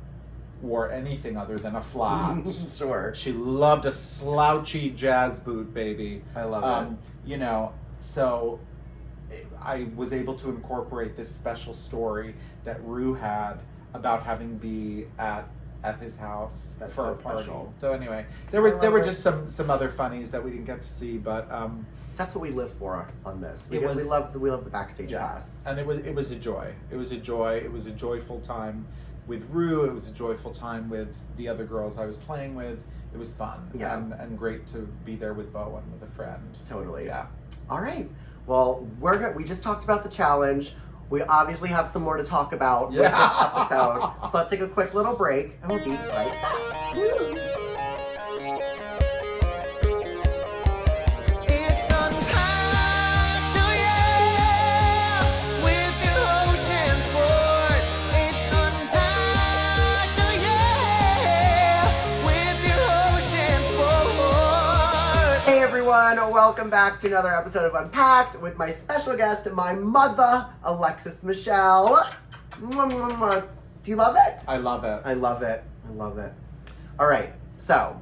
wore anything other than a flat. Sure. She loved a slouchy jazz boot, baby. I love it. So I was able to incorporate this special story that Rue had about having B at his house for a party. Special. So anyway, there were just some other funnies that we didn't get to see, but that's what we live for on this. We love the backstage pass. And it was a joy. It was a joy. It was a joyful time with Rue. It was a joyful time with the other girls I was playing with. It was fun. Yeah. And great to be there with Bo and with a friend. Totally. Yeah. All right. Well, we just talked about the challenge. We obviously have some more to talk about with this episode. So let's take a quick little break and we'll be right back. It's unpacked, oh yeah, with your ocean sport. It's unpacked, oh yeah, with your ocean sport. Hey everyone, welcome back to another episode of Unpacked with my special guest, my mother, Alexis Michelle. Mwah, mwah, mwah. Do you love it? I love it. I love it. I love it. All right, so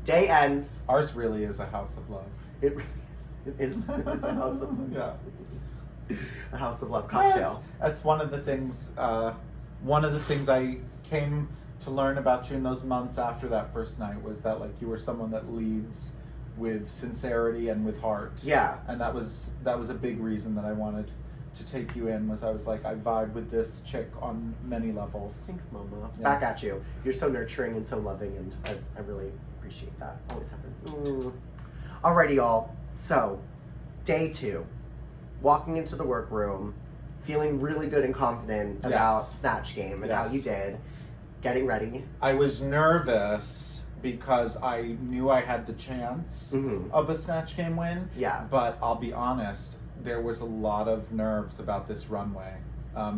day ends. Ours really is a house of love. It really is. It is a house of love. Yeah. A house of love cocktail. That's one of the things. One of the things I came to learn about you in those months after that first night was that like you were someone that leads with sincerity and with heart. Yeah. And that was a big reason that I wanted to take you in, was I was like, I vibe with this chick on many levels. Thanks, Mama. Yeah. Back at you. You're so nurturing and so loving, and I really appreciate that. Always have been. Alrighty, y'all. So, day 2. Walking into the workroom, feeling really good and confident about Snatch Game and how you did. Getting ready. I was nervous because I knew I had the chance of a Snatch Game win. Yeah. But I'll be honest, there was a lot of nerves about this runway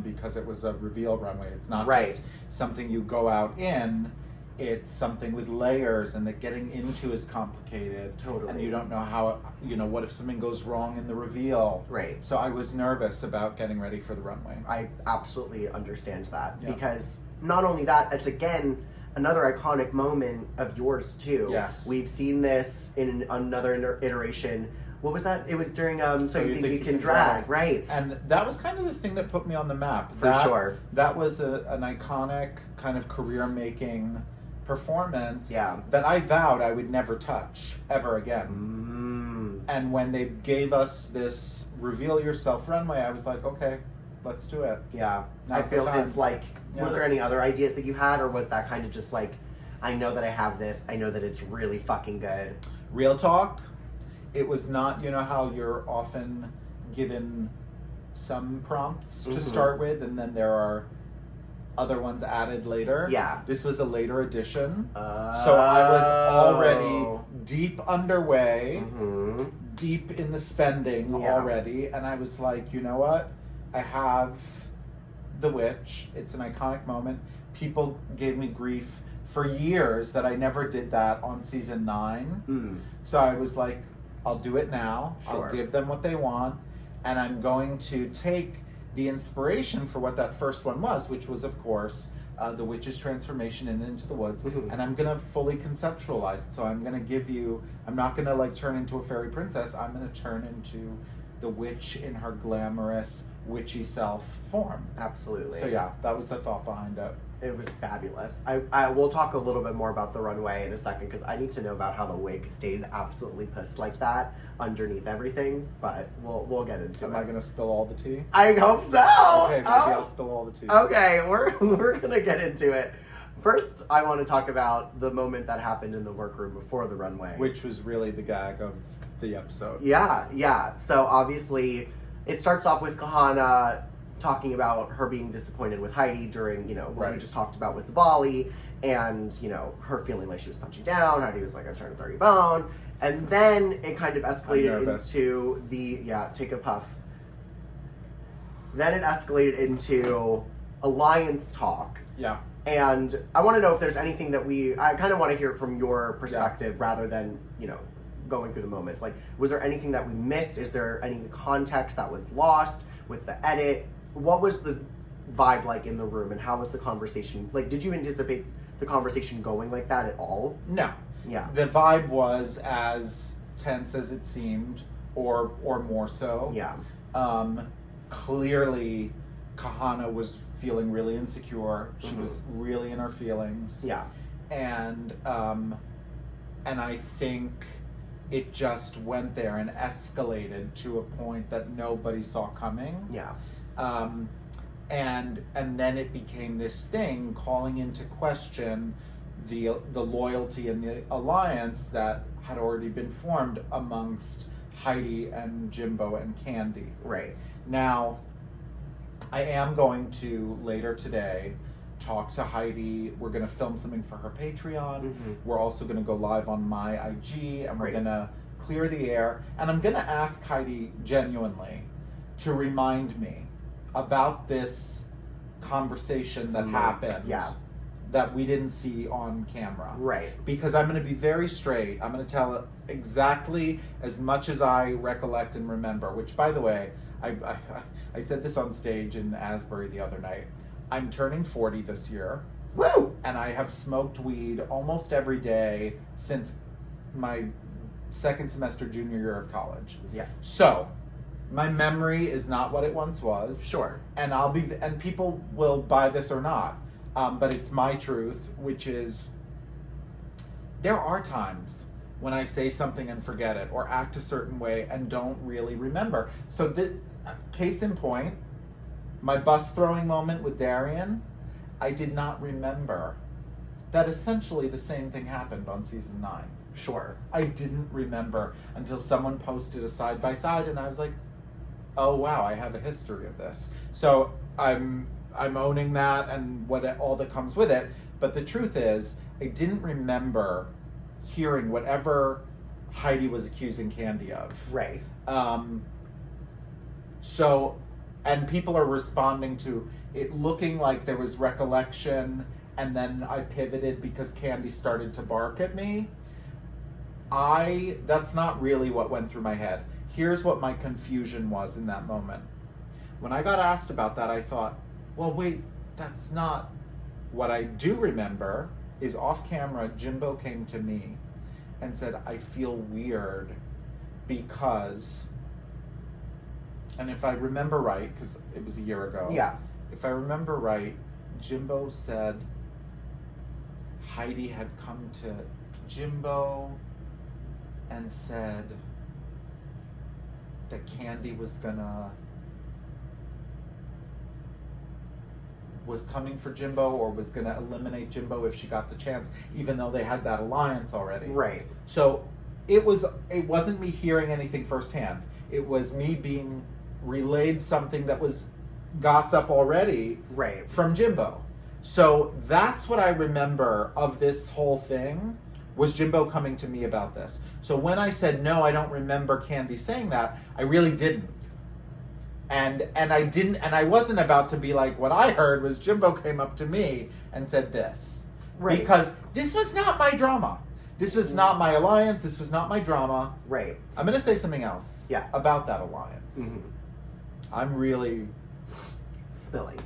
because it was a reveal runway. It's not just something you go out in. it's something with layers, and that getting into is complicated. Totally. And you don't know how, what if something goes wrong in the reveal. Right. So I was nervous about getting ready for the runway. I absolutely understand that. Yeah. Because not only that, it's again another iconic moment of yours too. Yes. We've seen this in another iteration. What was that? It was during So You Think You Can Drag, right? And that was kind of the thing that put me on the map. For sure. That was an iconic kind of career-making performance Yeah. that I vowed I would never touch ever again. And when they gave us this reveal yourself runway, I was like, okay, let's do it. Yeah. I Now's the feel time. it's like, Yeah. were there any other ideas that you had, or was that kind of just like, I know that I have this, I know that it's really fucking good? Real talk, it was not, how you're often given some prompts to start with, and then there are other ones added later. Yeah. This was a later edition. So I was already deep underway, deep in the spending already, and I was like, you know what? I have the witch. It's an iconic moment. People gave me grief for years that I never did that on season 9. So I was like, I'll do it now. Sure. I'll give them what they want, and I'm going to take the inspiration for what that first one was, which was, of course, the witch's transformation into the woods, and I'm gonna fully conceptualize it. So I'm gonna give you, I'm not gonna like turn into a fairy princess, I'm gonna turn into the witch in her glamorous, witchy self form. Absolutely. So yeah, that was the thought behind it. It was fabulous. I will talk a little bit more about the runway in a second, because I need to know about how the wig stayed absolutely pissed like that underneath everything, but we'll get into Am it. I gonna spill all the tea? I hope so. Okay, maybe I'll spill all the tea. Okay, we're gonna get into it. First, I want to talk about the moment that happened in the workroom before the runway. Which was really the gag of the episode. Yeah. So obviously, it starts off with Kahana talking about her being disappointed with Heidi during, what we just talked about with the volley, and, her feeling like she was punching down. Heidi was like, I'm trying to throw you a bone. And then it kind of escalated into take a puff. Then it escalated into alliance talk. Yeah. And I want to know if there's anything that I kind of want to hear it from your perspective rather than, going through the moments. Like, was there anything that we missed? Is there any context that was lost with the edit? What was the vibe like in the room, and how was the conversation? Like, did you anticipate the conversation going like that at all? No. Yeah. The vibe was as tense as it seemed, or more so. Yeah. Clearly, Kahana was feeling really insecure. She was really in her feelings. Yeah. And I think it just went there and escalated to a point that nobody saw coming. Yeah. And then it became this thing calling into question the loyalty and the alliance that had already been formed amongst Heidi and Jimbo and Candy. Right. Now, I am going to later today talk to Heidi. We're going to film something for her Patreon. We're also going to go live on my IG, and we're going to clear the air. And I'm going to ask Heidi genuinely to remind me about this conversation that happened that we didn't see on camera. Right. Because I'm going to be very straight. I'm going to tell exactly as much as I recollect and remember, which, by the way, I said this on stage in Asbury the other night. I'm turning 40 this year. Woo! And I have smoked weed almost every day since my second semester junior year of college. Yeah. So, my memory is not what it once was. Sure. And people will buy this or not. But it's my truth, which is there are times when I say something and forget it, or act a certain way and don't really remember. So case in point, my bus throwing moment with Darian, I did not remember that essentially the same thing happened on season 9. Sure. I didn't remember until someone posted a side by side, and I was like, oh wow, I have a history of this. So I'm owning that and all that comes with it. But the truth is, I didn't remember hearing whatever Heidi was accusing Candy of. Right. So, and people are responding to it looking like there was recollection and then I pivoted because Candy started to bark at me. That's not really what went through my head. Here's what my confusion was in that moment. When I got asked about that, I thought, well, wait, that's not. What I do remember is off camera, Jimbo came to me and said, I feel weird because, and if I remember right, because it was a year ago. Yeah. If I remember right, Jimbo said Heidi had come to Jimbo and said that Candy was coming for Jimbo, or was gonna eliminate Jimbo if she got the chance, even though they had that alliance already. Right. So it wasn't me hearing anything firsthand. It was me being relayed something that was gossip already Right. from Jimbo. So that's what I remember of this whole thing, was Jimbo coming to me about this. So when I said, no, I don't remember Candy saying that, I really didn't. And I wasn't about to be like, what I heard was Jimbo came up to me and said this. Right. Because this was not my drama. This was not my alliance. This was not my drama. Right. I'm going to say something else Yeah. about that alliance. Mhm. I'm really Spilling.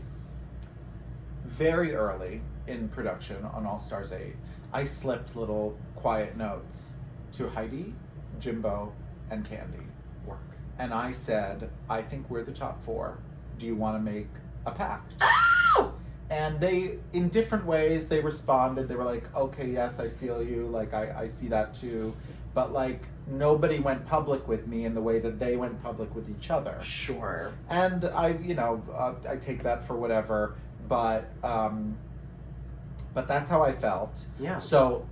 very early in production on All Stars 8. I slipped little quiet notes to Heidi, Jimbo, and Candy. Work. And I said, I think we're the top 4. Do you want to make a pact? And they, in different ways, they responded. They were like, okay, yes, I feel you. Like, I see that too. But, like, nobody went public with me in the way that they went public with each other. Sure. And I take that for whatever. But that's how I felt. Yeah. So,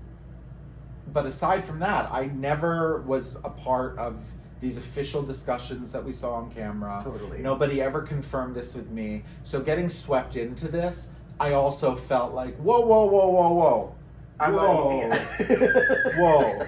but aside from that, I never was a part of these official discussions that we saw on camera. Totally. Nobody ever confirmed this with me. So getting swept into this, I also felt like, whoa, whoa, whoa, whoa, whoa. I'm whoa. not even. Whoa.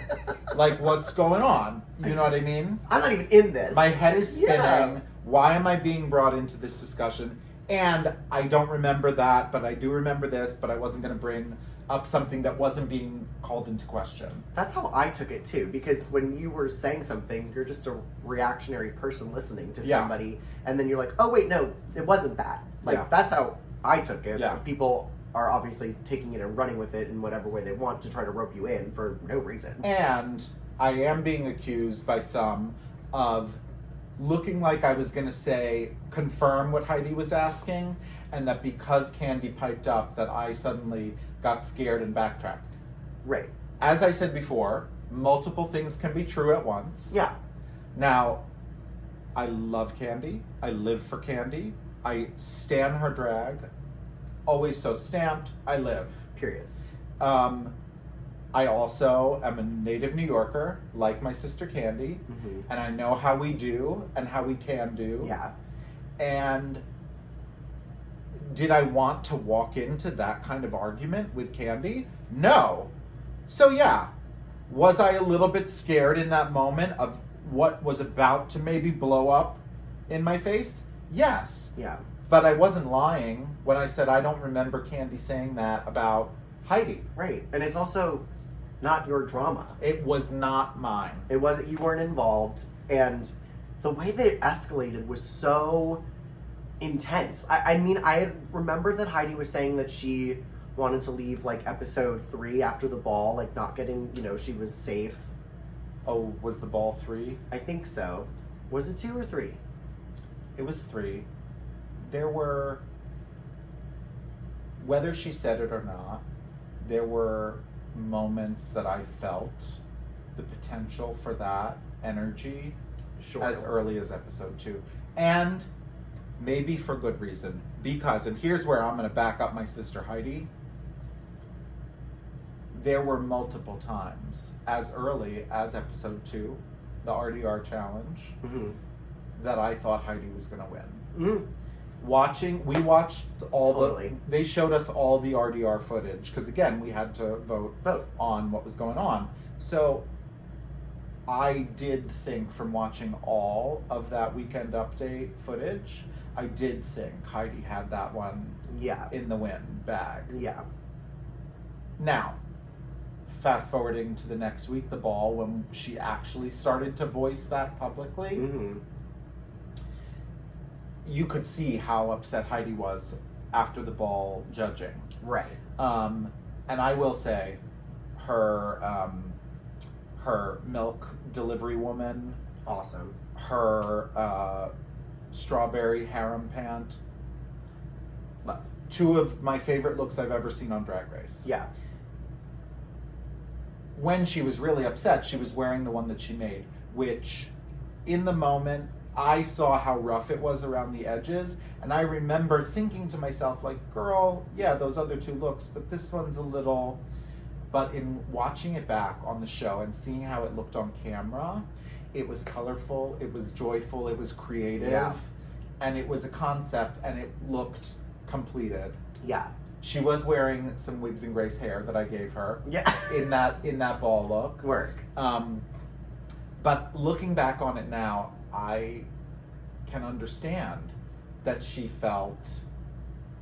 Like, what's going on? You know what I mean? I'm not even in this. My head is spinning. Yeah. Why am I being brought into this discussion? And I don't remember that, but I do remember this, but I wasn't going to bring up something that wasn't being called into question. That's how I took it too, because when you were saying something, you're just a reactionary person listening to Yeah. somebody, and then you're like, oh wait, no, it wasn't that. Like, Yeah. that's how I took it. Yeah. People are obviously taking it and running with it in whatever way they want to try to rope you in for no reason. And I am being accused by some of looking like I was going to say, confirm what Heidi was asking, and that because Candy piped up, that I suddenly got scared and backtracked. Right. As I said before, multiple things can be true at once. Yeah. Now, I love Candy. I live for Candy. I stan her drag. Always so stamped. I live. Period. I also am a native New Yorker, like my sister Candy, Mhm. and I know how we do and how we can do. Yeah. And did I want to walk into that kind of argument with Candy? No. So yeah, was I a little bit scared in that moment of what was about to maybe blow up in my face? Yes. Yeah. But I wasn't lying when I said I don't remember Candy saying that about Heidi. Right. And it's also not your drama. It was not mine. It wasn't, you weren't involved, and the way that it escalated was so intense. I mean, I remember that Heidi was saying that she wanted to leave like episode 3 after the ball, like not getting, she was safe. Oh, was the ball 3? I think so. Was it 2 or 3? It was 3. There were, whether she said it or not, there were moments that I felt the potential for that energy Sure. as early as episode 2. And maybe for good reason. Because, and here's where I'm going to back up my sister Heidi. There were multiple times, as early as episode 2, the RDR challenge, Mhm. that I thought Heidi was going to win. Mhm. We watched all Totally. they showed us all the RDR footage, because again, we had to vote Vote. on what was going on. So I did think, from watching all of that weekend update footage, I did think Heidi had that one Yeah. in the win bag. Yeah. Now, fast forwarding to the next week, the ball, when she actually started to voice that publicly, Mm-hmm. you could see how upset Heidi was after the ball judging. Right. And I will say, her milk delivery woman, Awesome. her strawberry harem pant, Love. two of my favorite looks I've ever seen on Drag Race. Yeah. When she was really upset, she was wearing the one that she made, which in the moment, I saw how rough it was around the edges, and I remember thinking to myself, like, girl, yeah, those other two looks, but this one's a little... But in watching it back on the show and seeing how it looked on camera, it was colorful, it was joyful, it was creative, Yeah. and it was a concept, and it looked completed. Yeah. She was wearing some Wigs and Grace hair that I gave her Yeah. in that ball look. Work. But looking back on it now, I can understand that she felt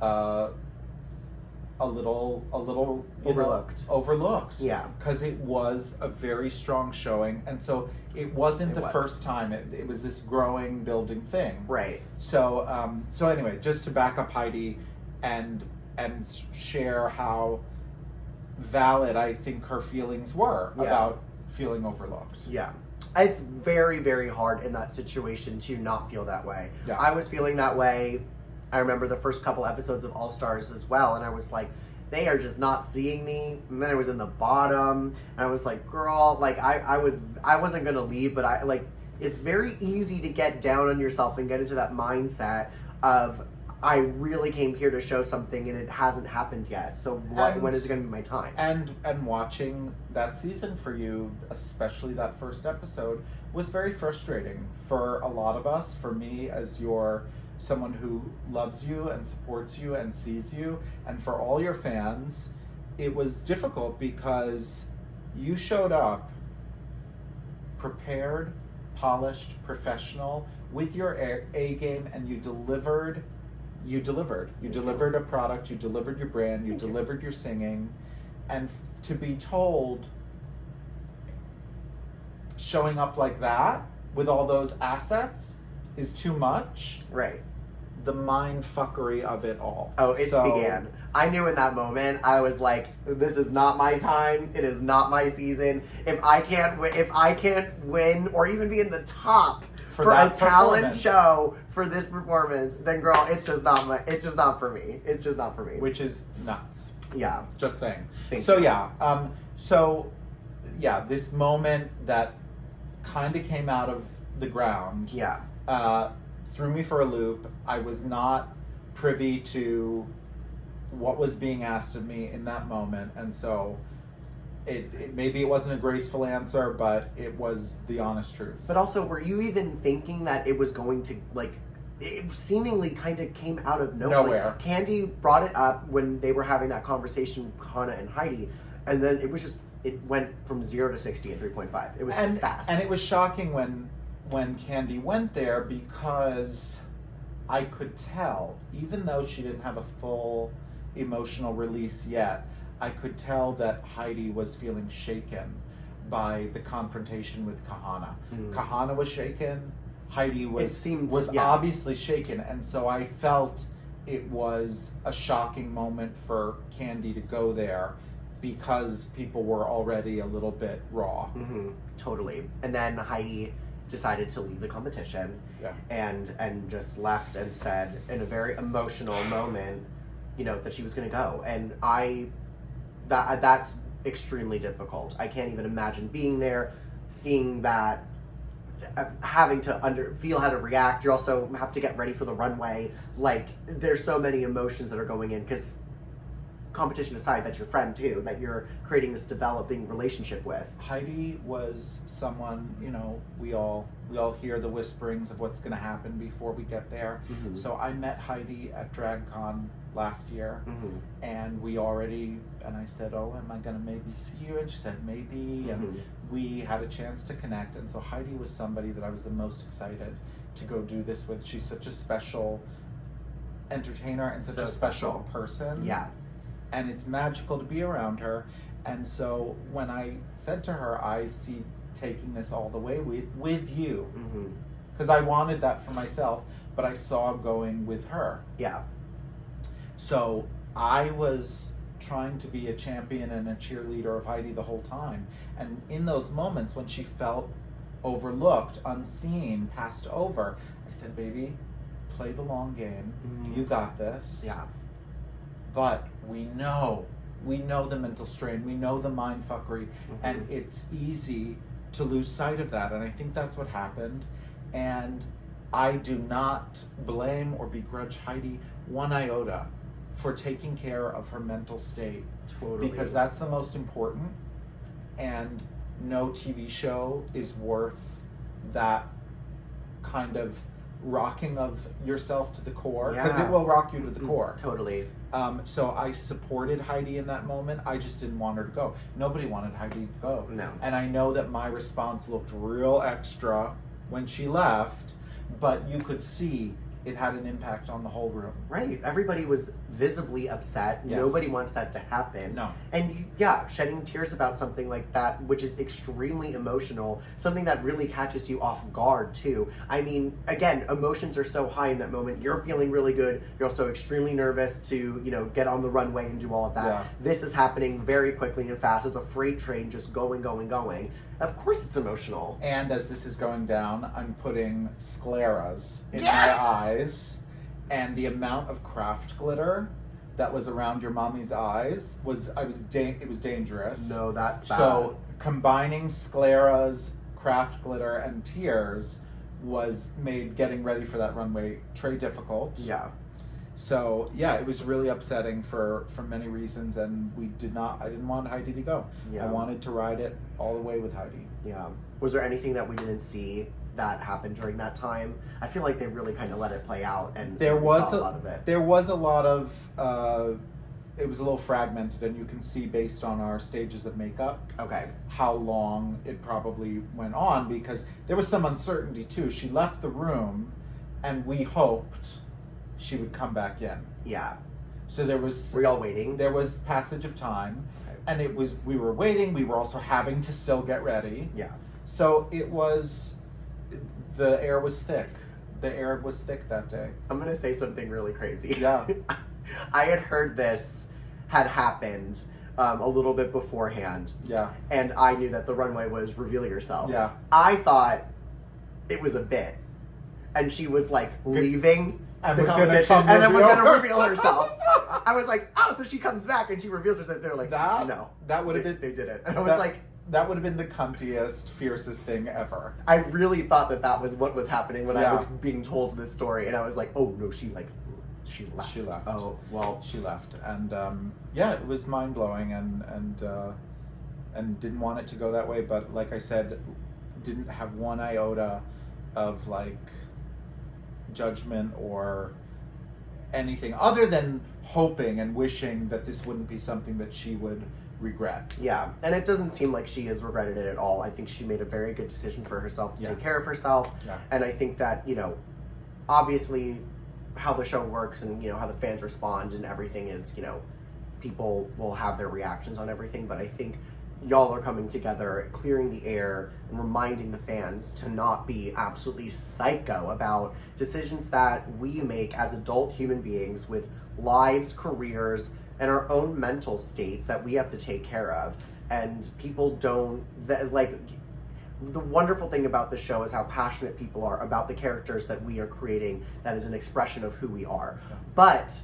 a little overlooked. Yeah. Because it was a very strong showing, and so it wasn't the first time. It was this growing, building thing. Right. So anyway, just to back up Heidi and share how valid I think her feelings were about feeling overlooked. Yeah. It's very, very hard in that situation to not feel that way. Yeah. I was feeling that way. I remember the first couple episodes of All Stars as well, and I was like, they are just not seeing me. And then I was in the bottom, and I was like, girl, like I wasn't gonna leave, but I like, it's very easy to get down on yourself and get into that mindset of, I really came here to show something and it hasn't happened yet. So when is it going to be my time? And watching that season for you, especially that first episode, was very frustrating for a lot of us. For me, as someone who loves you and supports you and sees you, and for all your fans, it was difficult because you showed up prepared, polished, professional, with your A game, and you delivered. You delivered a product, you delivered your brand, you delivered your singing, and to be told showing up like that with all those assets is too much. Right. The mind fuckery of it all. Oh, it began. I knew in that moment, I was like, this is not my time, it is not my season. If I can't win or even be in the top for a talent show for this performance, then girl, it's just not for me. It's just not for me. Which is nuts. Yeah. Just saying. Thank you. This moment that kind of came out of the ground. Yeah. Threw me for a loop. I was not privy to what was being asked of me in that moment, and so it maybe it wasn't a graceful answer, but it was the honest truth. But also, were you even thinking that it was going to, like, it seemingly kind of came out of nowhere. Like, Candy brought it up when they were having that conversation with Hannah and Heidi, and then it went from 0 to 60 in 3.5. It was fast. And it was shocking when Candy went there, because I could tell, even though she didn't have a full emotional release yet, I could tell that Heidi was feeling shaken by the confrontation with Kahana. Kahana was shaken. Heidi was obviously shaken, and so I felt it was a shocking moment for Candy to go there because people were already a little bit raw. Mm-hmm. Totally. And then Heidi decided to leave the competition, and just left and said in a very emotional moment, that she was going to go. And that's extremely difficult. I can't even imagine being there, seeing that, having to feel how to react. You also have to get ready for the runway. Like, there's so many emotions that are going in, because competition aside, that's your friend too, that you're creating this developing relationship with. Heidi was someone, we all hear the whisperings of what's going to happen before we get there. Mm-hmm. So I met Heidi at DragCon last year, and I said, oh, am I going to maybe see you? And she said, maybe, and we had a chance to connect. And so Heidi was somebody that I was the most excited to go do this with. She's such a special entertainer and such a special person. Yeah. and it's magical to be around her. And so when I said to her, I see taking this all the way with you, because I wanted that for myself, but I saw going with her. Yeah. So I was trying to be a champion and a cheerleader of Heidi the whole time. And in those moments when she felt overlooked, unseen, passed over, I said, baby, play the long game. You got this. Yeah. But we know the mental strain, we know the mind fuckery, and it's easy to lose sight of that. And I think that's what happened. And I do not blame or begrudge Heidi one iota for taking care of her mental state. Totally. Because that's the most important. And no TV show is worth that kind of rocking of yourself to the core, because it will rock you to the core. Totally. So I supported Heidi in that moment. I just didn't want her to go. Nobody wanted Heidi to go. No. And I know that my response looked real extra when she left, but you could see it had an impact on the whole room. Right. Everybody was visibly upset. Yes. Nobody wants that to happen. No. And yeah, shedding tears about something like that, which is extremely emotional, something that really catches you off guard too. I mean, again, emotions are so high in that moment. You're feeling really good. You're also extremely nervous to, get on the runway and do all of that. Yeah. This is happening very quickly and fast as a freight train just going. Of course it's emotional. And as this is going down, I'm putting scleras in Yeah. my eyes, and the amount of craft glitter that was around your mommy's eyes it was dangerous. No, that's bad. So combining scleras, craft glitter, and tears made getting ready for that runway très difficult. Yeah. So yeah, it was really upsetting for many reasons, and I didn't want Heidi to go. Yeah. I wanted to ride it all the way with Heidi. Yeah. Was there anything that we didn't see that happened during that time? I feel like they really kind of let it play out, and There we was saw a lot of it. There was a lot of it was a little fragmented, and you can see based on our stages of makeup Okay. how long it probably went on, because there was some uncertainty too. She left the room, and we hoped she would come back in. Yeah. So there was Were y'all waiting? there was passage of time, Okay. and we were waiting. We were also having to still get ready. Yeah. So the air was thick. The air was thick that day. I'm gonna say something really crazy. Yeah. I had heard this had happened a little bit beforehand. Yeah. And I knew that the runway was Reveal Yourself. Yeah. I thought it was a bit. And she was like leaving And the was gonna competition come and then was reveal gonna reveal herself. herself. I was like, oh, so she comes back and she reveals herself. They're like, That- no. that would've They- been- They did it. And I was like, that would have been the cuntiest, fiercest thing ever. I really thought that was what was happening when I Yeah. was being told this story. And I was like, oh, no, she left. She left. Oh, well. She left, and yeah, it was mind blowing, and didn't want it to go that way. But like I said, didn't have one iota of like judgment or anything other than hoping and wishing that this wouldn't be something that she would regret. Yeah, and it doesn't seem like she has regretted it at all. I think she made a very good decision for herself to take care of herself. Yeah. And I think that, obviously how the show works and, how the fans respond and everything is, people will have their reactions on everything. But I think y'all are coming together, clearing the air, and reminding the fans to not be absolutely psycho about decisions that we make as adult human beings with lives, careers, and our own mental states that we have to take care of. And people don't, the wonderful thing about the show is how passionate people are about the characters that we are creating that is an expression of who we are. Yeah. But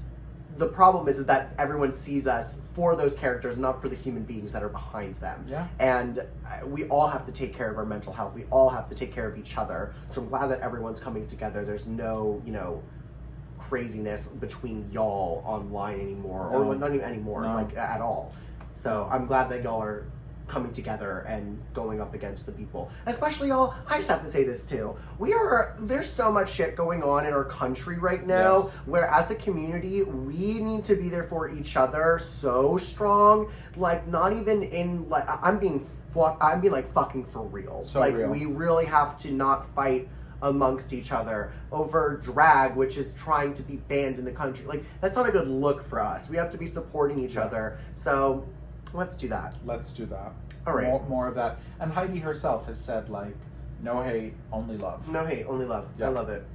the problem is that everyone sees us for those characters, not for the human beings that are behind them. Yeah. And we all have to take care of our mental health. We all have to take care of each other. So I'm glad that everyone's coming together. There's no, craziness between y'all online anymore, No. or not even anymore, No. at all. So I'm glad that y'all are coming together and going up against the people. Especially y'all, I just have to say this too. There's so much shit going on in our country right now, Yes. where as a community, we need to be there for each other so strong. Like, not even in, I'm being like fucking for real. So like, real. we really have to not fight amongst each other over drag, which is trying to be banned in the country. Like, that's not a good look for us. We have to be supporting each other. So let's do that. Let's do that. All right. More of that. And Heidi herself has said, like, no hate, only love. No hate, only love. Yeah. I love it.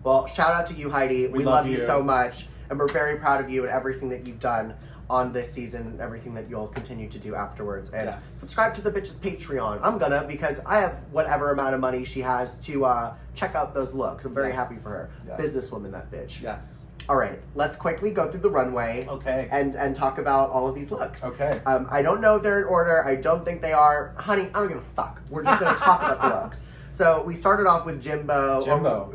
Well, shout out to you, Heidi. We love you so much. And we're very proud of you and everything that you've done on this season and everything that you'll continue to do afterwards. And Yes. subscribe to the bitch's Patreon. I'm gonna, because I have whatever amount of money she has to check out those looks. I'm very Yes. happy for her. Yes. Businesswoman, that bitch. Yes. All right, let's quickly go through the runway. Okay. And talk about all of these looks. Okay. I don't know if they're in order. I don't think they are. Honey, I don't give a fuck. We're just gonna talk about the looks. So we started off with Jimbo.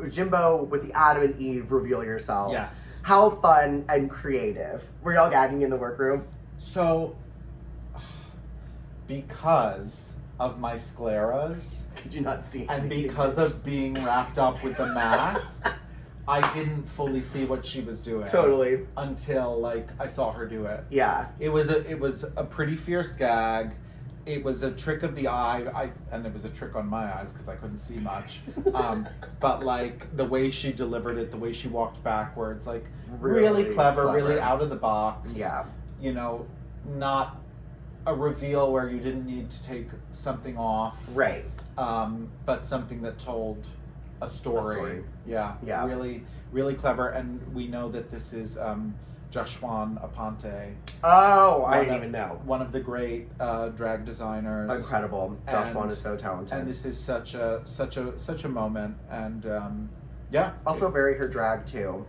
Jimbo with the Adam and Eve reveal yourself. Yes. How fun and creative. Were y'all gagging in the workroom? So, because of my scleras, Could you not see and anything? because of being wrapped up with the mask, I didn't fully see what she was doing. Totally. Until, like, I saw her do it. Yeah. It was a pretty fierce gag. It was a trick of the eye, and it was a trick on my eyes because I couldn't see much. But like the way she delivered it, the way she walked backwards, like really clever, really out of the box. Yeah. You know, not a reveal where you didn't need to take something off. Right. But something that told a story. Yeah. Yeah. Really, really clever, and we know that this is Joshua Aponte. Oh, I didn't even know. One of the great drag designers. Incredible. Josh Wan is so talented. And this is such a moment, and yeah. Also bury her drag too.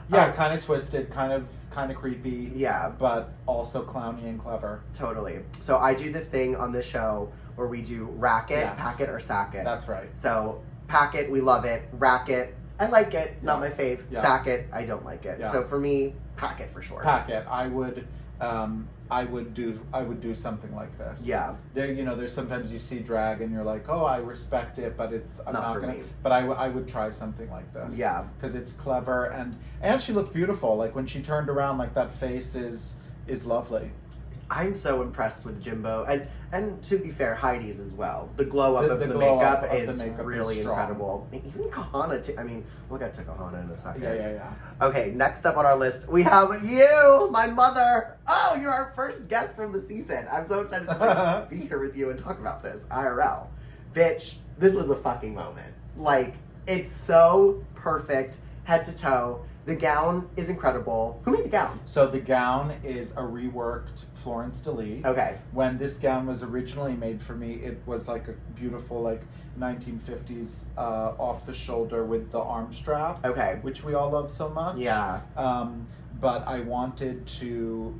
Yeah, kind of twisted, kind of creepy. Yeah. But also clowny and clever. Totally. So I do this thing on this show where we do rack it, Yes. pack it, or sack it. That's right. So pack it, we love it. Rack it, I like it. Not my fave. Yeah. Sack it, I don't like it. Yeah. So for me, pack it for sure. Pack it. I would do something like this. Yeah. There's sometimes you see drag and you're like, oh, I respect it, but I'm Not not for gonna. me. But I would try something like this. Yeah. Because it's clever and she looked beautiful. Like when she turned around, like that face is lovely. I'm so impressed with Jimbo, and to be fair, Heidi's as well. The glow up of the glow makeup up of is the makeup really is strong. incredible. Even Kahana too. I mean, we'll get to Kahana in a second. Yeah. Okay, next up on our list, we have you, my mother. Oh, you're our first guest from the season. I'm so excited to be here with you and talk about this IRL. Bitch, this was a fucking moment. Like, it's so perfect, head to toe. The gown is incredible. Who made the gown? So the gown is a reworked Florence DeLee. Okay. When this gown was originally made for me, it was like a beautiful, like 1950s off the shoulder with the arm strap. Okay. Which we all love so much. Yeah. But I wanted to.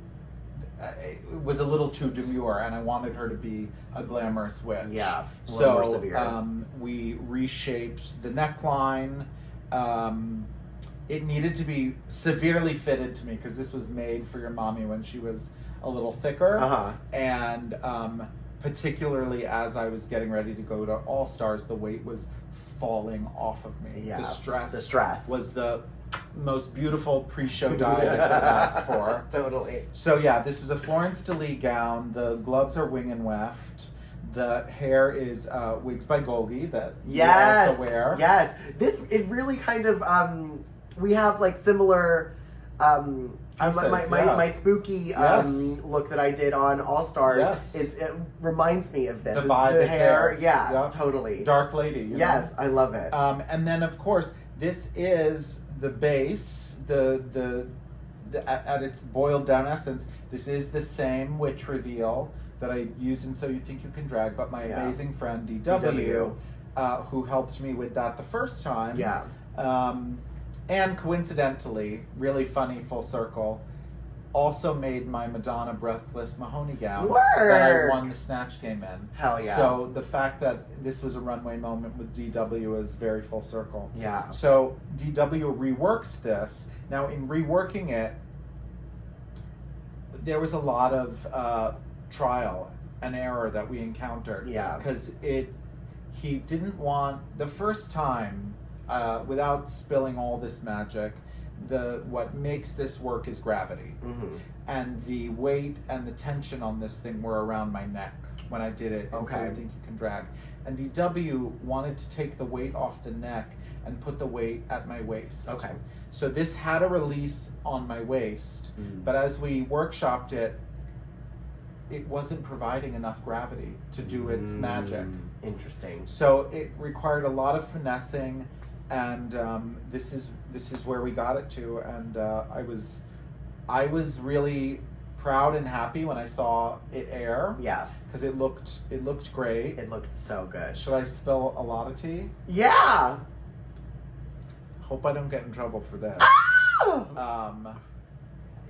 It was a little too demure, and I wanted her to be a glamorous witch. Yeah. A little more So severe. we reshaped the neckline. It needed to be severely fitted to me because this was made for your mommy when she was a little thicker. Uh-huh. And particularly as I was getting ready to go to All Stars, the weight was falling off of me. Yeah. The stress was the most beautiful pre-show diet I could have asked for. Totally. So yeah, this was a Florence DeLee gown. The gloves are wing and weft. The hair is wigs by Golgi that you also wear. Yes. It really kind of we have like similar my spooky look that I did on All Stars. Yes. It reminds me of this. The It's vibe the is hair. there. Yeah, Yep. totally. Dark Lady. You Yes, know? I love it. And then of course this is the base. The at its boiled down essence, this is the same witch reveal that I used in So You Think You Can Drag, but my amazing friend DW, who helped me with that the first time. Yeah. And coincidentally, really funny full circle, also made my Madonna Breathless Mahoney gown that I won the Snatch Game in. Hell yeah. So the fact that this was a runway moment with DW is very full circle. Yeah. So DW reworked this. Now in reworking it, there was a lot of trial and error that we encountered. Yeah. Because he didn't want, the first time, without spilling all this magic, what makes this work is gravity. Mm-hmm. And the weight and the tension on this thing were around my neck when I did it. And so Okay. I think you can drag. And DW wanted to take the weight off the neck and put the weight at my waist. Okay. So this had a release on my waist, Mm. but as we workshopped it, it wasn't providing enough gravity to do its magic. Interesting. So it required a lot of finessing, and this is where we got it to. And I was really proud and happy when I saw it air. Yeah. Because it looked great. It looked so good. Should I spill a lot of tea? Yeah. Hope I don't get in trouble for this. Ah!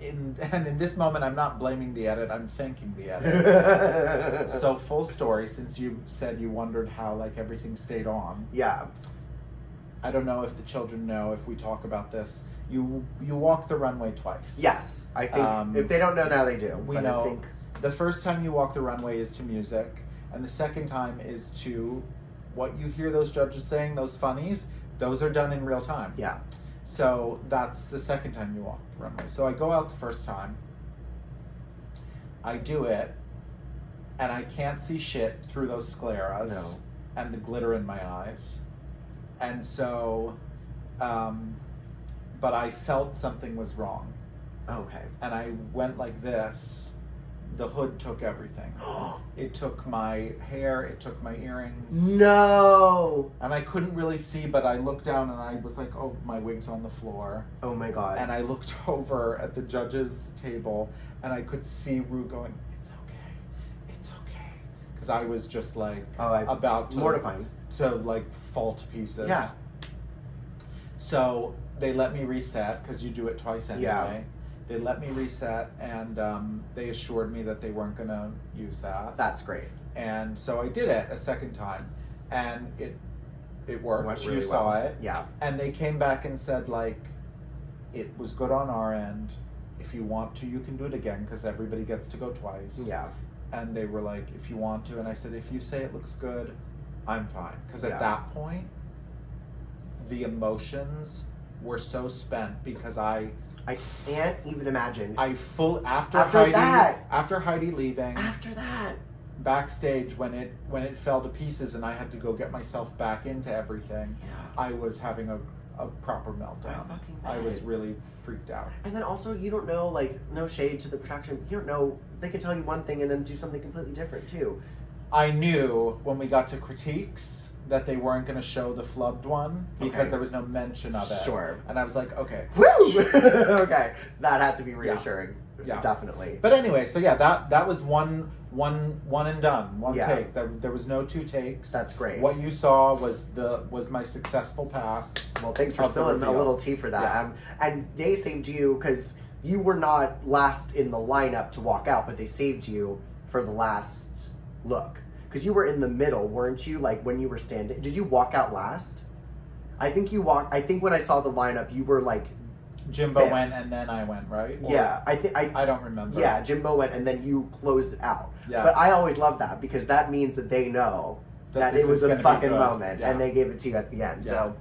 In this moment, I'm not blaming the edit. I'm thanking the edit. So full story, since you said you wondered how like everything stayed on. Yeah. I don't know if the children know if we talk about this. You walk the runway twice. Yes. I think if they don't know now, they do. We but know. I think The first time you walk the runway is to music, and the second time is to what you hear those judges saying, those funnies. Those are done in real time. yeah. So that's the second time you walk the runway. So I go out the first time. I do it, and I can't see shit through those scleras No. and the glitter in my eyes. And so, but I felt something was wrong. Okay. And I went like this. The hood took everything. It took my hair, it took my earrings. No. And I couldn't really see, but I looked down and I was like, oh, my wig's on the floor. Oh my god. And I looked over at the judges' table and I could see Rue going, it's okay. Because I was just like about to mortifying. like fall to pieces. Yeah. So they let me reset because you do it twice anyway. Yeah. They let me reset, and they assured me that they weren't gonna use that. That's great. And so I did it a second time, and it worked. Went really You saw well. it. Yeah. And they came back and said, like, it was good on our end. If you want to, you can do it again, because everybody gets to go twice. Yeah. And they were like, if you want to. And I said, if you say it looks good, I'm fine. Because Yeah. at that point, the emotions were so spent because I can't even imagine. after Heidi leaving, After that. backstage when it fell to pieces and I had to go get myself back into everything, Yeah. I was having a proper meltdown. fucking I was bet. really freaked out. And then also, you don't know, like, no shade to the production. You don't know, they can tell you one thing and then do something completely different, too. I knew when we got to critiques that they weren't going to show the flubbed one because Okay. there was no mention of it. Sure. And I was like, okay. Woo! Okay. That had to be reassuring. Yeah. Definitely. But anyway, so yeah, that was one and done, one Yeah. take. There was no two takes. That's great. What you saw was my successful pass. Well, thanks for of the spilling a reveal. little tea for that. Yeah. And they saved you because you were not last in the lineup to walk out, but they saved you for the last look. Because you were in the middle, weren't you? Like when you were standing. Did you walk out last? I think you walked. I think when I saw the lineup, you were like. Jimbo fifth. went and then I went, right? Or- Yeah, I think I don't remember. Yeah, Jimbo went and then you closed out. Yeah. But I always love that because that means that they know that this it was is a gonna be fucking good. moment Yeah. and they gave it to you at the end. Yeah. So,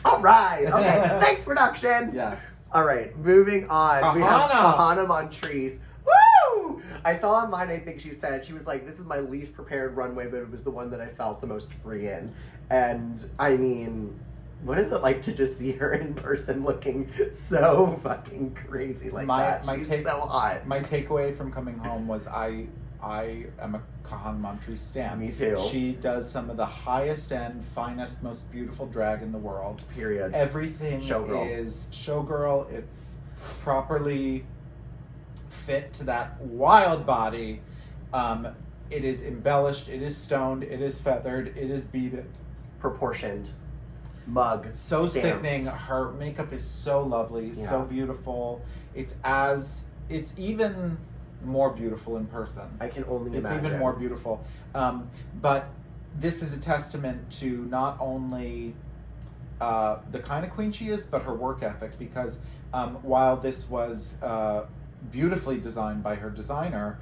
all right. Okay. Thanks, production. Yes. All right. Moving on. We have Kahana. Kahana Montrese. Woo! I saw online, I think she said, she was like, this is my least prepared runway, but it was the one that I felt the most free in. And I mean, what is it like to just see her in person looking so fucking crazy like that? She's so hot. My takeaway from coming home was I am a Kahan Montrese stan. Me too. She does some of the highest end, finest, most beautiful drag in the world. Period. Everything Showgirl. is showgirl. It's properly fit to that wild body. It is embellished. It is stoned. It is feathered. It is beaded. Proportioned. Mug. So stamped. sickening. Her makeup is so lovely, so Yeah. beautiful. It's even more beautiful in person. I can only It's imagine. even more beautiful. But this is a testament to not only the kind of queen she is, but her work ethic. Because while this was beautifully designed by her designer,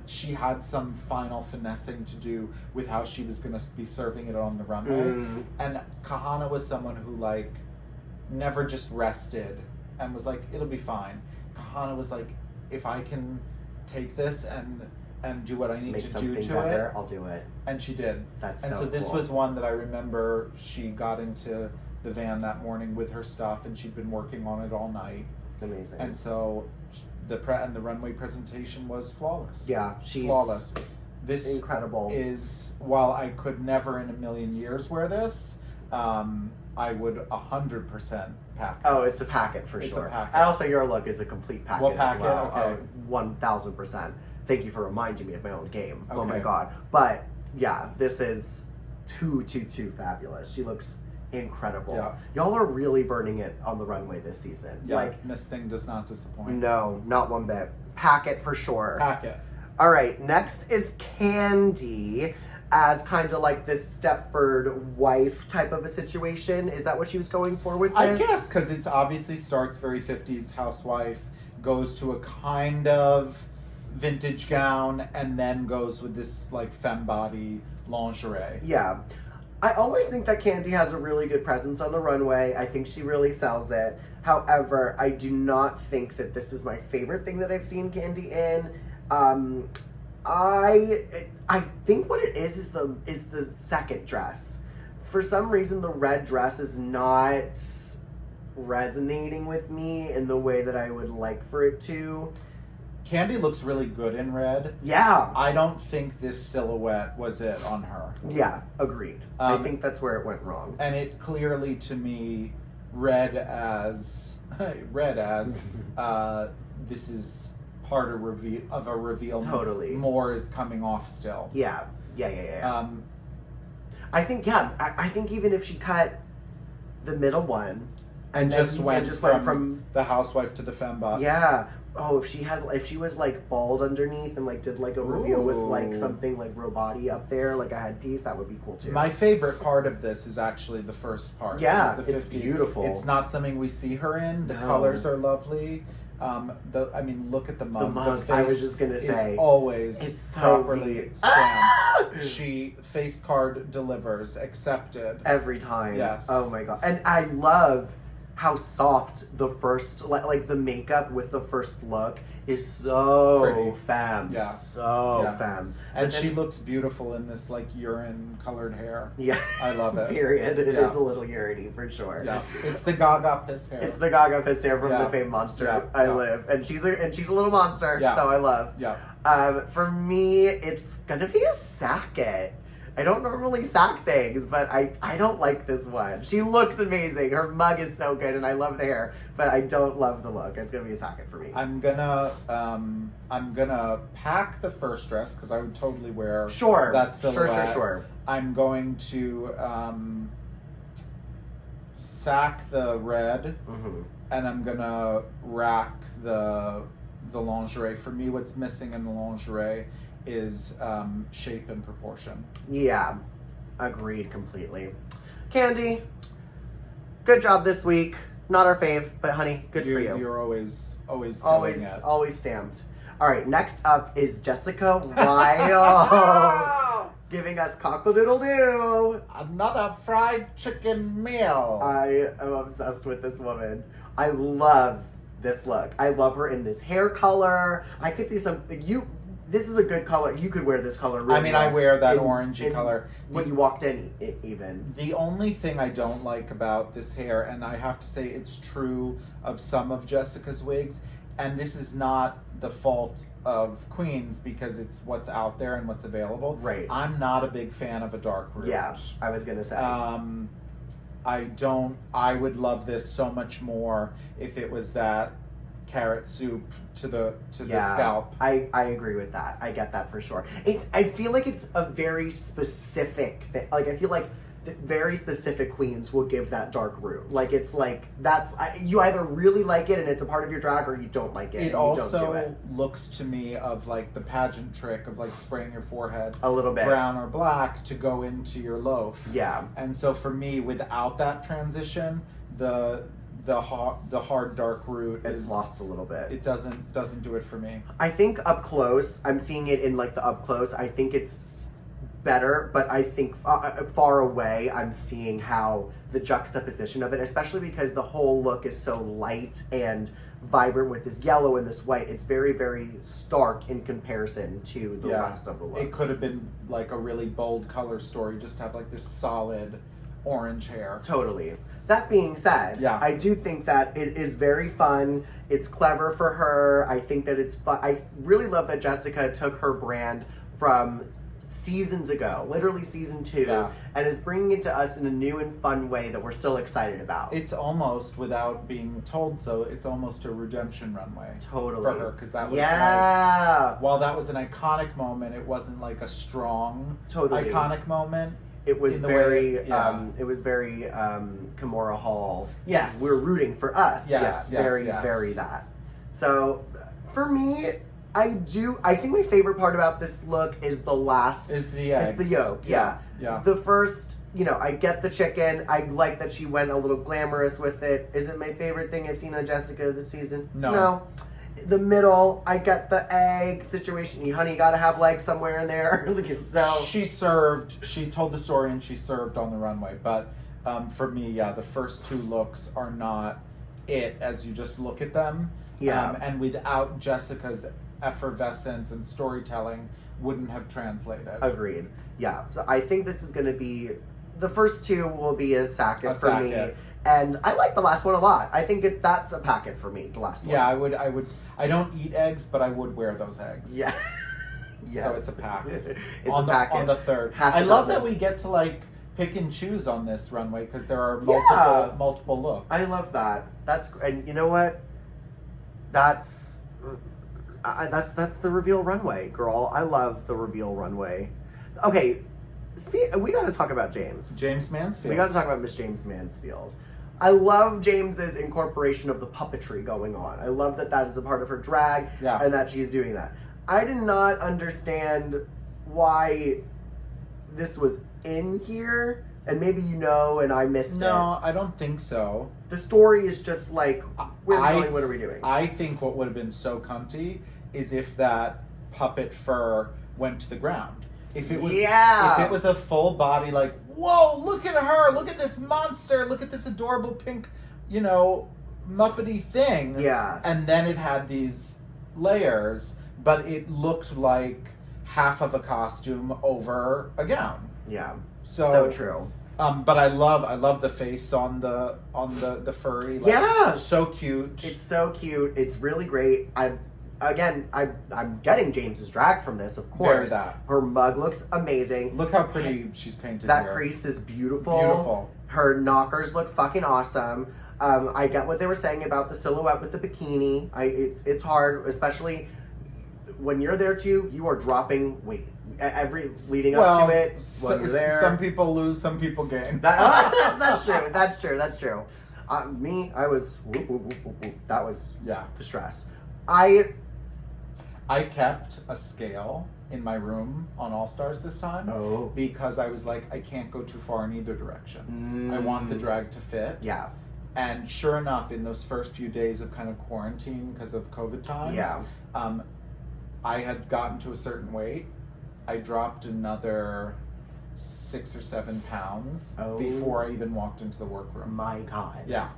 she had some final finessing to do with how she was going to be serving it on the runway. And Kahana was someone who never just rested and was like, it'll be fine. Kahana was like, if I can take this and do what I need Make to something do to better, it, I'll do it. and she did. That's and so so this cool. was one that I remember she got into the van that morning with her stuff, and she'd been working on it all night. Amazing. And so the runway presentation was flawless. Yeah, she's flawless. This incredible. is, while I could never in a million years wear this, I would 100% pack. Oh, it's a this. packet for It's sure. a packet. And also, your look is a complete packet Well, as packet, well. okay. 1000%. Thank you for reminding me of my own game. Oh my Okay. god. But yeah, this is too fabulous. She looks incredible. Yeah. Y'all are really burning it on the runway this season. Yeah, Like, Miss Thing does not disappoint. no, not one bit. Packet for sure. Packet. All right, next is Candy as kind of like this Stepford wife type of a situation. Is that what she was going for with this? I guess, because it's obviously starts very 50s housewife, goes to a kind of vintage gown, and then goes with this like femme body lingerie. Yeah. I always think that Candy has a really good presence on the runway. I think she really sells it. However, I do not think that this is my favorite thing that I've seen Candy in. I think what it is the second dress. For some reason, the red dress is not resonating with me in the way that I would like for it to. Candy looks really good in red. Yeah. I don't think this silhouette was it on her. Yeah, agreed. I think that's where it went wrong. And it clearly, to me, read as this is part of a reveal. Totally. More is coming off still. Yeah. I think I think even if she cut the middle one And then- just went went from the housewife to the femme. yeah. Oh, if she was like bald underneath and like did like a reveal with like Ooh. something like robot-y up there, like a headpiece, that would be cool too. My favorite part of this is actually the first part. Yeah, the it's beautiful. It's not something we see her in. The No. colors are lovely. Look at the mug. The mug, face I was just gonna say, is always it's so properly neat. stamped. Ah! She face card delivers, accepted. Every time. Yes. Oh my god. And I love how soft the first, like the makeup with the first look is so Pretty. femme. Yeah. So Yeah. femme. And But she then- looks beautiful in this like urine colored hair. Yeah. I love it. Period. It Yeah. is a little urine for sure. Yeah, it's the Gaga piss hair. It's the Gaga piss hair from Yeah. the Fame Monster. Yeah. I Yeah. live, and she's a little monster. Yeah. So I love. Yeah. For me, it's gonna be a sacket. I don't normally sack things, but I don't like this one. She looks amazing. Her mug is so good, and I love the hair, but I don't love the look. It's gonna be a sacket for me. I'm gonna pack the first dress because I would totally wear Sure. that silhouette. Sure. I'm going to sack the red, Mm-hmm. and I'm gonna rack the lingerie. For me, what's missing in the lingerie is shape and proportion. Yeah, agreed completely. Candy, good job this week. Not our fave, but honey, good for you. You're always killing Always, it. always stamped. All right, next up is Jessica Wild, giving us cockle-doodle-doo. Another fried chicken meal. I am obsessed with this woman. I love this look. I love her in this hair color. I could see this is a good color. You could wear this color really I mean, I well. wear that orangey color. When you walked in, even. The only thing I don't like about this hair, and I have to say it's true of some of Jessica's wigs, and this is not the fault of Queens because it's what's out there and what's available. Right. I'm not a big fan of a dark root. Yeah, I was gonna say. I would love this so much more if it was that carrot soup to the scalp. I agree with that. I get that for sure. I feel like it's a very specific thing. Like, I feel like the very specific queens will give that dark root. Like, it's like, you either really like it and it's a part of your drag, or you don't like it and It you don't do also it. looks to me of like the pageant trick of like spraying your forehead A little bit. brown or black to go into your loaf. Yeah. And so for me, without that transition, the hard dark root It's is lost a little bit. It doesn't do it for me. I think up close, I'm seeing it in like the up close, I think it's better, but I think far away I'm seeing how the juxtaposition of it, especially because the whole look is so light and vibrant with this yellow and this white, it's very, very stark in comparison to the rest of the look. It could have been like a really bold color story, just have like this solid orange hair. Totally. That being said, I do think that it is very fun. It's clever for her. I think that it's fun. I really love that Jessica took her brand from seasons ago, literally season 2, and is bringing it to us in a new and fun way that we're still excited about. It's almost, without being told so, it's almost a redemption runway. Totally. For her, because that was like, while that was an iconic moment, it wasn't like a strong iconic moment. It was very, it was very Kimora Hall. Yes. We're rooting for us. Yes, very that. So, for me, I think my favorite part about this look is the last. Is the eggs. Is the yolk, yeah. The first, I get the chicken. I like that she went a little glamorous with it. Is it my favorite thing I've seen on Jessica this season? No. The middle, I get the egg situation. Honey, you gotta have legs somewhere in there. So she told the story and she served on the runway. But for me, the first 2 looks are not it as you just look at them. And without Jessica's effervescence and storytelling, wouldn't have translated. Agreed. Yeah. So I think this is going to be, the first 2 will be a sacket for me. And I like the last one a lot. I think that's a packet for me, the last one. Yeah, I don't eat eggs, but I would wear those eggs. Yeah. So it's a pack. It's a packet. On the third. Half I a love dozen. that we get to like pick and choose on this runway because there are multiple looks. I love that. And you know what? That's the reveal runway, girl. I love the reveal runway. Okay, we got to talk about James. James Mansfield. We got to talk about Miss James Mansfield. I love James's incorporation of the puppetry going on. I love that is a part of her drag and that she's doing that. I did not understand why this was in here, and maybe and I missed it. No, I don't think so. The story is just like, where are we going? What are we doing? I think what would have been so cunty is if that puppet fur went to the ground. If it was a full body, like, whoa, look at her, look at this monster, look at this adorable pink, Muppety thing. Yeah. And then it had these layers, but it looked like half of a costume over a gown. Yeah. So true. But I love the face on the furry. Like, so cute. It's so cute. It's really great. I'm getting James's drag from this, of course. Her mug looks amazing. Look how pretty she's painted. That here. crease is beautiful. Beautiful. Her knockers look fucking awesome. I get what they were saying about the silhouette with the bikini. It's hard, especially when you're there too. You are dropping weight. Leading up to it, when you're there. Some people lose, some people gain. That's true. That's true. Me, I was whoop, whoop, whoop, whoop, whoop. That was the stress. I kept a scale in my room on All Stars this time because I was like, I can't go too far in either direction. I want the drag to fit. Yeah. And sure enough, in those first few days of kind of quarantine because of COVID times, I had gotten to a certain weight. I dropped another 6 or 7 pounds before I even walked into the workroom. My God. Yeah.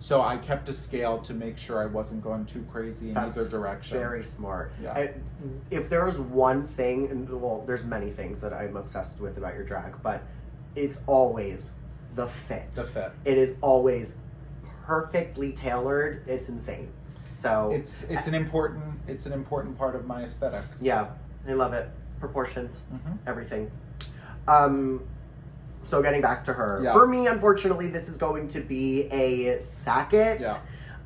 So I kept a scale to make sure I wasn't going too crazy in either direction. Very smart. Yeah. If there was one thing, and there's many things that I'm obsessed with about your drag, but it's always the fit. The fit. It is always perfectly tailored. It's insane. So it's an important part of my aesthetic. Yeah, I love it. Proportions, everything. So getting back to her. Yeah. For me, unfortunately, this is going to be a sacket. Yeah.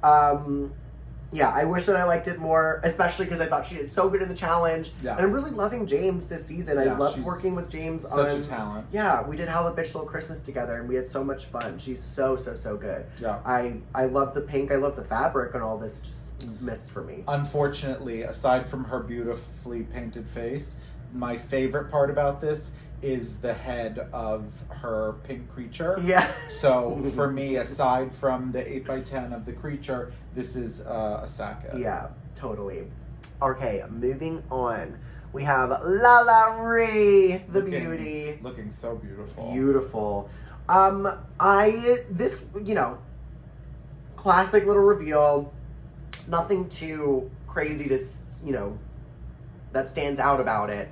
I wish that I liked it more, especially because I thought she did so good in the challenge. Yeah. And I'm really loving James this season. I loved working with James such a talent. Yeah, we did How the Bitch Stole Christmas together and we had so much fun. She's so good. Yeah. I love the pink, I love the fabric, and all this just missed for me. Unfortunately, aside from her beautifully painted face, my favorite part about this is the head of her pink creature. Yeah. So for me, aside from the 8x10 of the creature, this is a sacket. Yeah, totally. Okay, moving on. We have Lala Ree, the beauty. Looking so beautiful. Beautiful. This, classic little reveal. Nothing too crazy to, that stands out about it.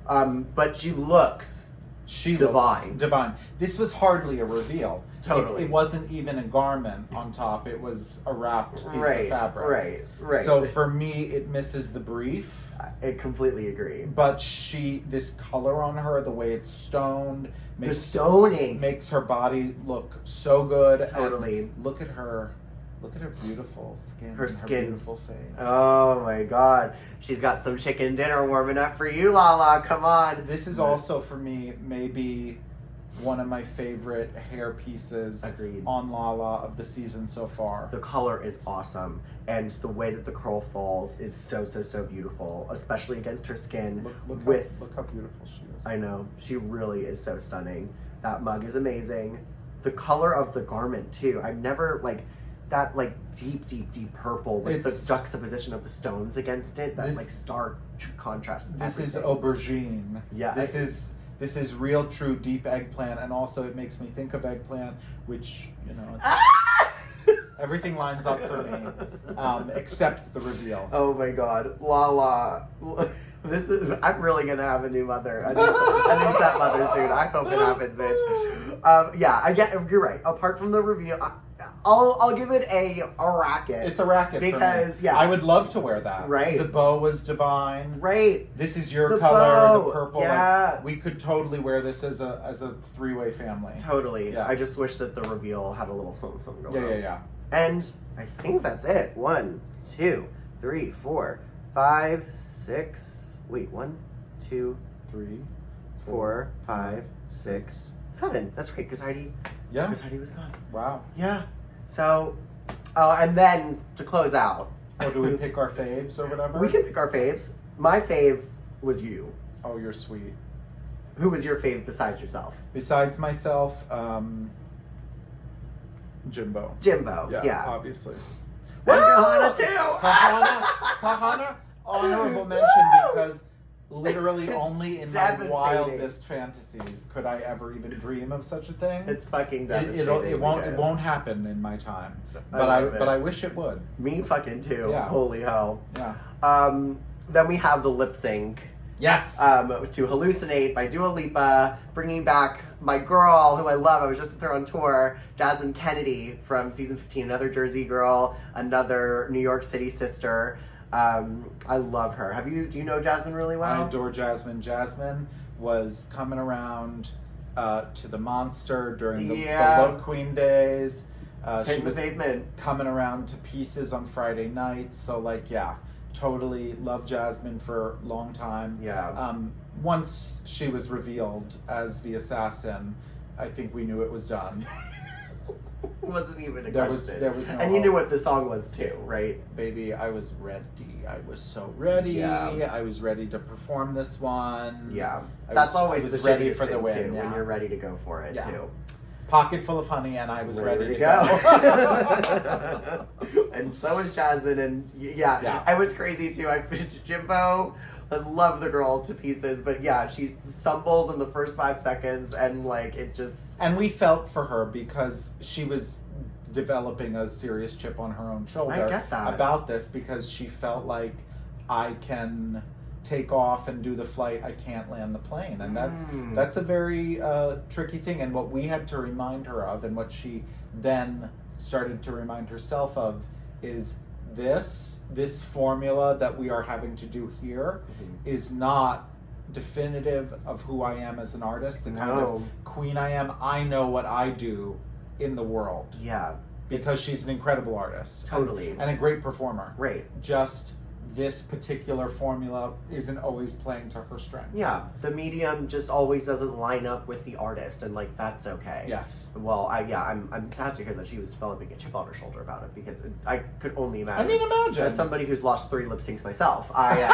But she looks divine. Looks divine. This was hardly a reveal. Totally. It wasn't even a garment on top. It was a wrapped piece of fabric. Right. So for me, it misses the brief. I completely agree. But this color on her, the way it's stoned, The stoning. makes her body look so good. Totally. And look at her beautiful skin. Her skin. Beautiful face. Oh my god. She's got some chicken dinner warming up for you, Lala. Come on. This is also, for me, maybe one of my favorite hair pieces Agreed. on Lala of the season so far. The color is awesome, and the way that the curl falls is so beautiful, especially against her skin. Look how beautiful she is. I know, she really is so stunning. That mug is amazing. The color of the garment too. I've never that deep purple with the juxtaposition of the stones against it. That stark contrast. This is aubergine. Yeah. This is real, true, deep eggplant, and also it makes me think of eggplant, which, everything lines up for me, except the reveal. Oh my god. Lala. I'm really gonna have a new mother. A new stepmother soon. I hope it happens, bitch. You're right. Apart from the reveal, I'll give it a racket. It's a racket because for me. I would love to wear that. Right. The bow was divine. Right. This is your The color, bow. the purple. Yeah. We could totally wear this as a three-way family. Totally. Yeah. I just wish that the reveal had a little something going on. Yeah. And I think that's it. 1, 2, 3, 4, 5, 6. Wait, 1, 2, 3, 4, 5, 6, 7. That's great because Heidi was gone. Wow. Yeah. So, and then to close out. Oh, do we pick our faves or whatever? We can pick our faves. My fave was you. Oh, you're sweet. Who was your fave besides yourself? Besides myself, Jimbo. Jimbo. Yeah. Obviously. And Kahana too. Kahana, honorable mention because literally only in my Devastating. wildest fantasies could I ever even dream of such a thing. It's fucking devastating. It won't happen in my time. But love it. I wish it would. Me fucking too. Yeah. Holy hell. Yeah. Then we have the lip sync. Yes. To Hallucinate by Dua Lipa, bringing back my girl who I love. I was just with her on tour, Jasmine Kennedy from season 15, another Jersey girl, another New York City sister. I love her. Do you know Jasmine really well? I adore Jasmine. Jasmine was coming around to the Monster during the Look Queen days. She was coming around to Pieces on Friday nights. So totally love Jasmine for a long time. Yeah. Once she was revealed as the assassin, I think we knew it was done. Wasn't even a question. There was no and you knew what the song was too, right? Baby, I was ready. I was so ready. Yeah. I was ready to perform this one. Yeah. I That's was always the ready shittiest for the thing, win. too, when you're ready to go for it too. Pocket full of honey, and I was ready to go. And so was Jasmine, and Yeah. I was crazy too. Jimbo, I love the girl to pieces, but she stumbles in the first 5 seconds, and it just. And we felt for her because she was developing a serious chip on her own shoulder. I get that. About this because she felt like I can take off and do the flight, I can't land the plane, and that's a very tricky thing. And what we had to remind her of, and what she then started to remind herself of, is this formula that we are having to do here is not definitive of who I am as an artist, the kind of queen I am. I know what I do in the world. Yeah. Because she's an incredible artist. Totally. And a great performer. Right. Just this particular formula isn't always playing to her strengths. Yeah. The medium just always doesn't line up with the artist, and that's okay. Yes. Well, I'm sad to hear that she was developing a chip on her shoulder about it, because I could only imagine. I mean, imagine. As somebody who's lost 3 lip syncs myself, I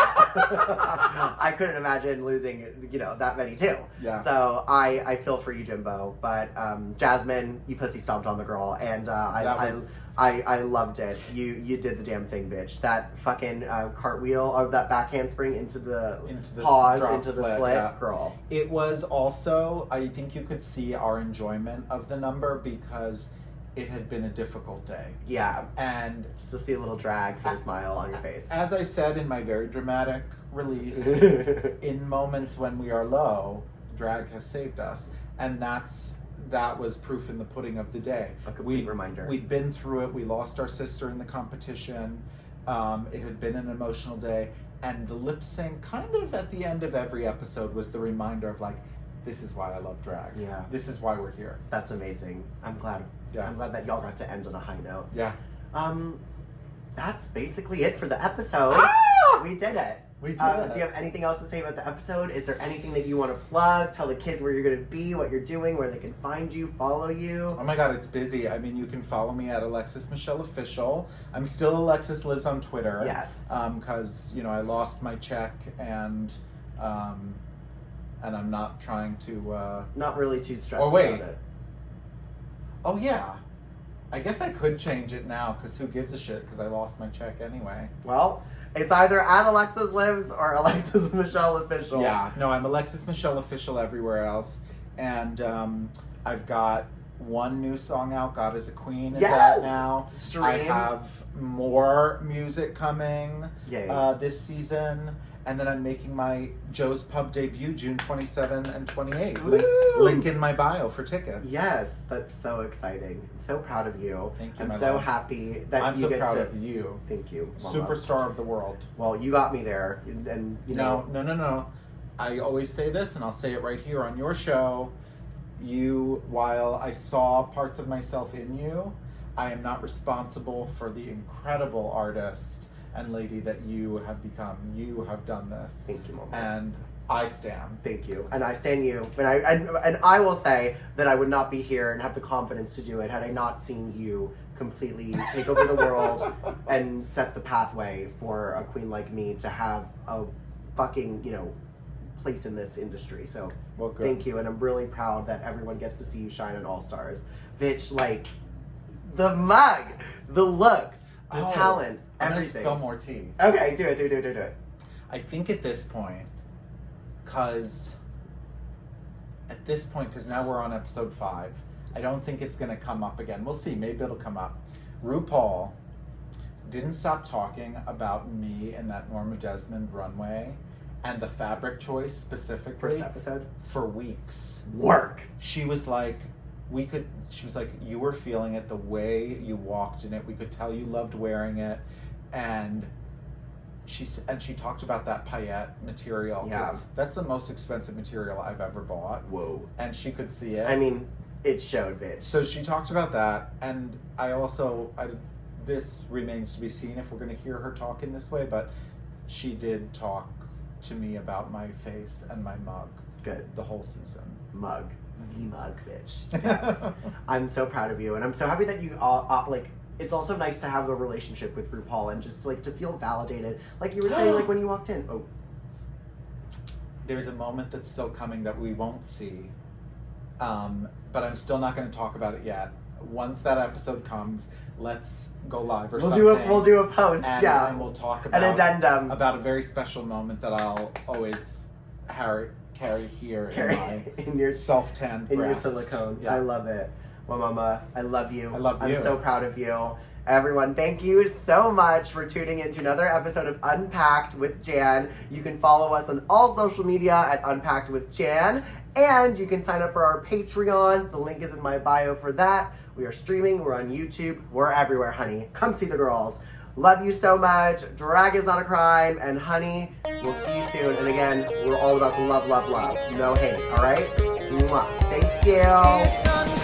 I couldn't imagine losing that many too. Yeah. So I feel for you, Jimbo. But Jasmine, you pussy stomped on the girl, and I loved it. You did the damn thing, bitch. That fucking cartwheel or that back handspring into the the pause, drop into the split, split. yeah. Girl. It was also, I think you could see our enjoyment of the number because it had been a difficult day. Yeah. And Just to see a little drag for a smile on your face. as I said in my very dramatic release, in moments when we are low, drag has saved us. And that was proof in the pudding of the day. A complete reminder. We'd been through it. We lost our sister in the competition. It had been an emotional day. And the lip sync kind of at the end of every episode was the reminder of like, this is why I love drag. Yeah. This is why we're here. That's amazing. I'm glad. Yeah. I'm glad that y'all got to end on a high note. Yeah. That's basically it for the episode. Ah! We did it. We did Do you have anything else to say about the episode? Is there anything that you want to plug? Tell the kids where you're going to be, what you're doing, where they can find you, follow you. Oh my god, it's busy. I mean, you can follow me at Alexis Michelle Official. I'm still Alexis Lives on Twitter. Yes. Because, I lost my check and I'm not trying to... Not really too stressed Oh, wait. about it. Oh, yeah. I guess I could change it now, because who gives a shit, because I lost my check anyway. Well, it's either at Alexis Lives or Alexis Michelle Official. Yeah, no, I'm Alexis Michelle Official everywhere else. And I've got one new song out, God is a Queen, is Yes! out now. Stream. I have more music coming Yay. this season. And then I'm making my Joe's Pub debut June 27 and 28. Link in my bio for tickets. Yes, that's so exciting. I'm so proud of you. Thank you, I'm my so love. happy that I'm you so get proud to... of you. Thank you, Mama. Superstar of the world. Well, you got me there, and you know. No. I always say this, and I'll say it right here on your show. While I saw parts of myself in you, I am not responsible for the incredible artist and lady that you have become. You have done this. Thank you, Mama. And I stand. Thank you, and I stand you. And I will say that I would not be here and have the confidence to do it had I not seen you completely take over the world and set the pathway for a queen like me to have a fucking place in this industry. So Well, good. thank you, and I'm really proud that everyone gets to see you shine on All Stars. Bitch, like the mug, the looks, the talent, I'm gonna everything. spill more tea. Okay, do it. I think at this point, because now we're on episode 5, I don't think it's going to come up again. We'll see. Maybe it'll come up. RuPaul didn't stop talking about me in that Norma Desmond runway and the fabric choice specifically First episode. for weeks. Work. She was like, you were feeling it the way you walked in it. We could tell you loved wearing it. And she talked about that paillette material. 'Cause Yeah. that's the most expensive material I've ever bought. Whoa. And she could see it. I mean, it showed, bitch. So she talked about that. And this remains to be seen if we're going to hear her talk in this way. But she did talk to me about my face and my mug. Good. The whole season. Mug. The mug, bitch. Yes. I'm so proud of you. And I'm so happy that you all, it's also nice to have a relationship with RuPaul and just, to feel validated. Like you were saying, when you walked in. Oh. There's a moment that's still coming that we won't see. But I'm still not going to talk about it yet. Once that episode comes, let's go live or something. We'll do a post, yeah. And we'll talk about an addendum about a very special moment that I'll always carry here in your self-tanned in your breast. silicone. Yeah. I love it. Well, Mama, I love you. I love you. I'm so proud of you. Everyone, thank you so much for tuning in to another episode of Unpacked with Jan. You can follow us on all social media at Unpacked with Jan, and you can sign up for our Patreon. The link is in my bio for that. We are streaming. We're on YouTube. We're everywhere, honey. Come see the girls. Love you so much. Drag is not a crime. And honey, we'll see you soon. And again, we're all about the love, love, love. No hate, all right? Mwah. Thank you. It's unpacked.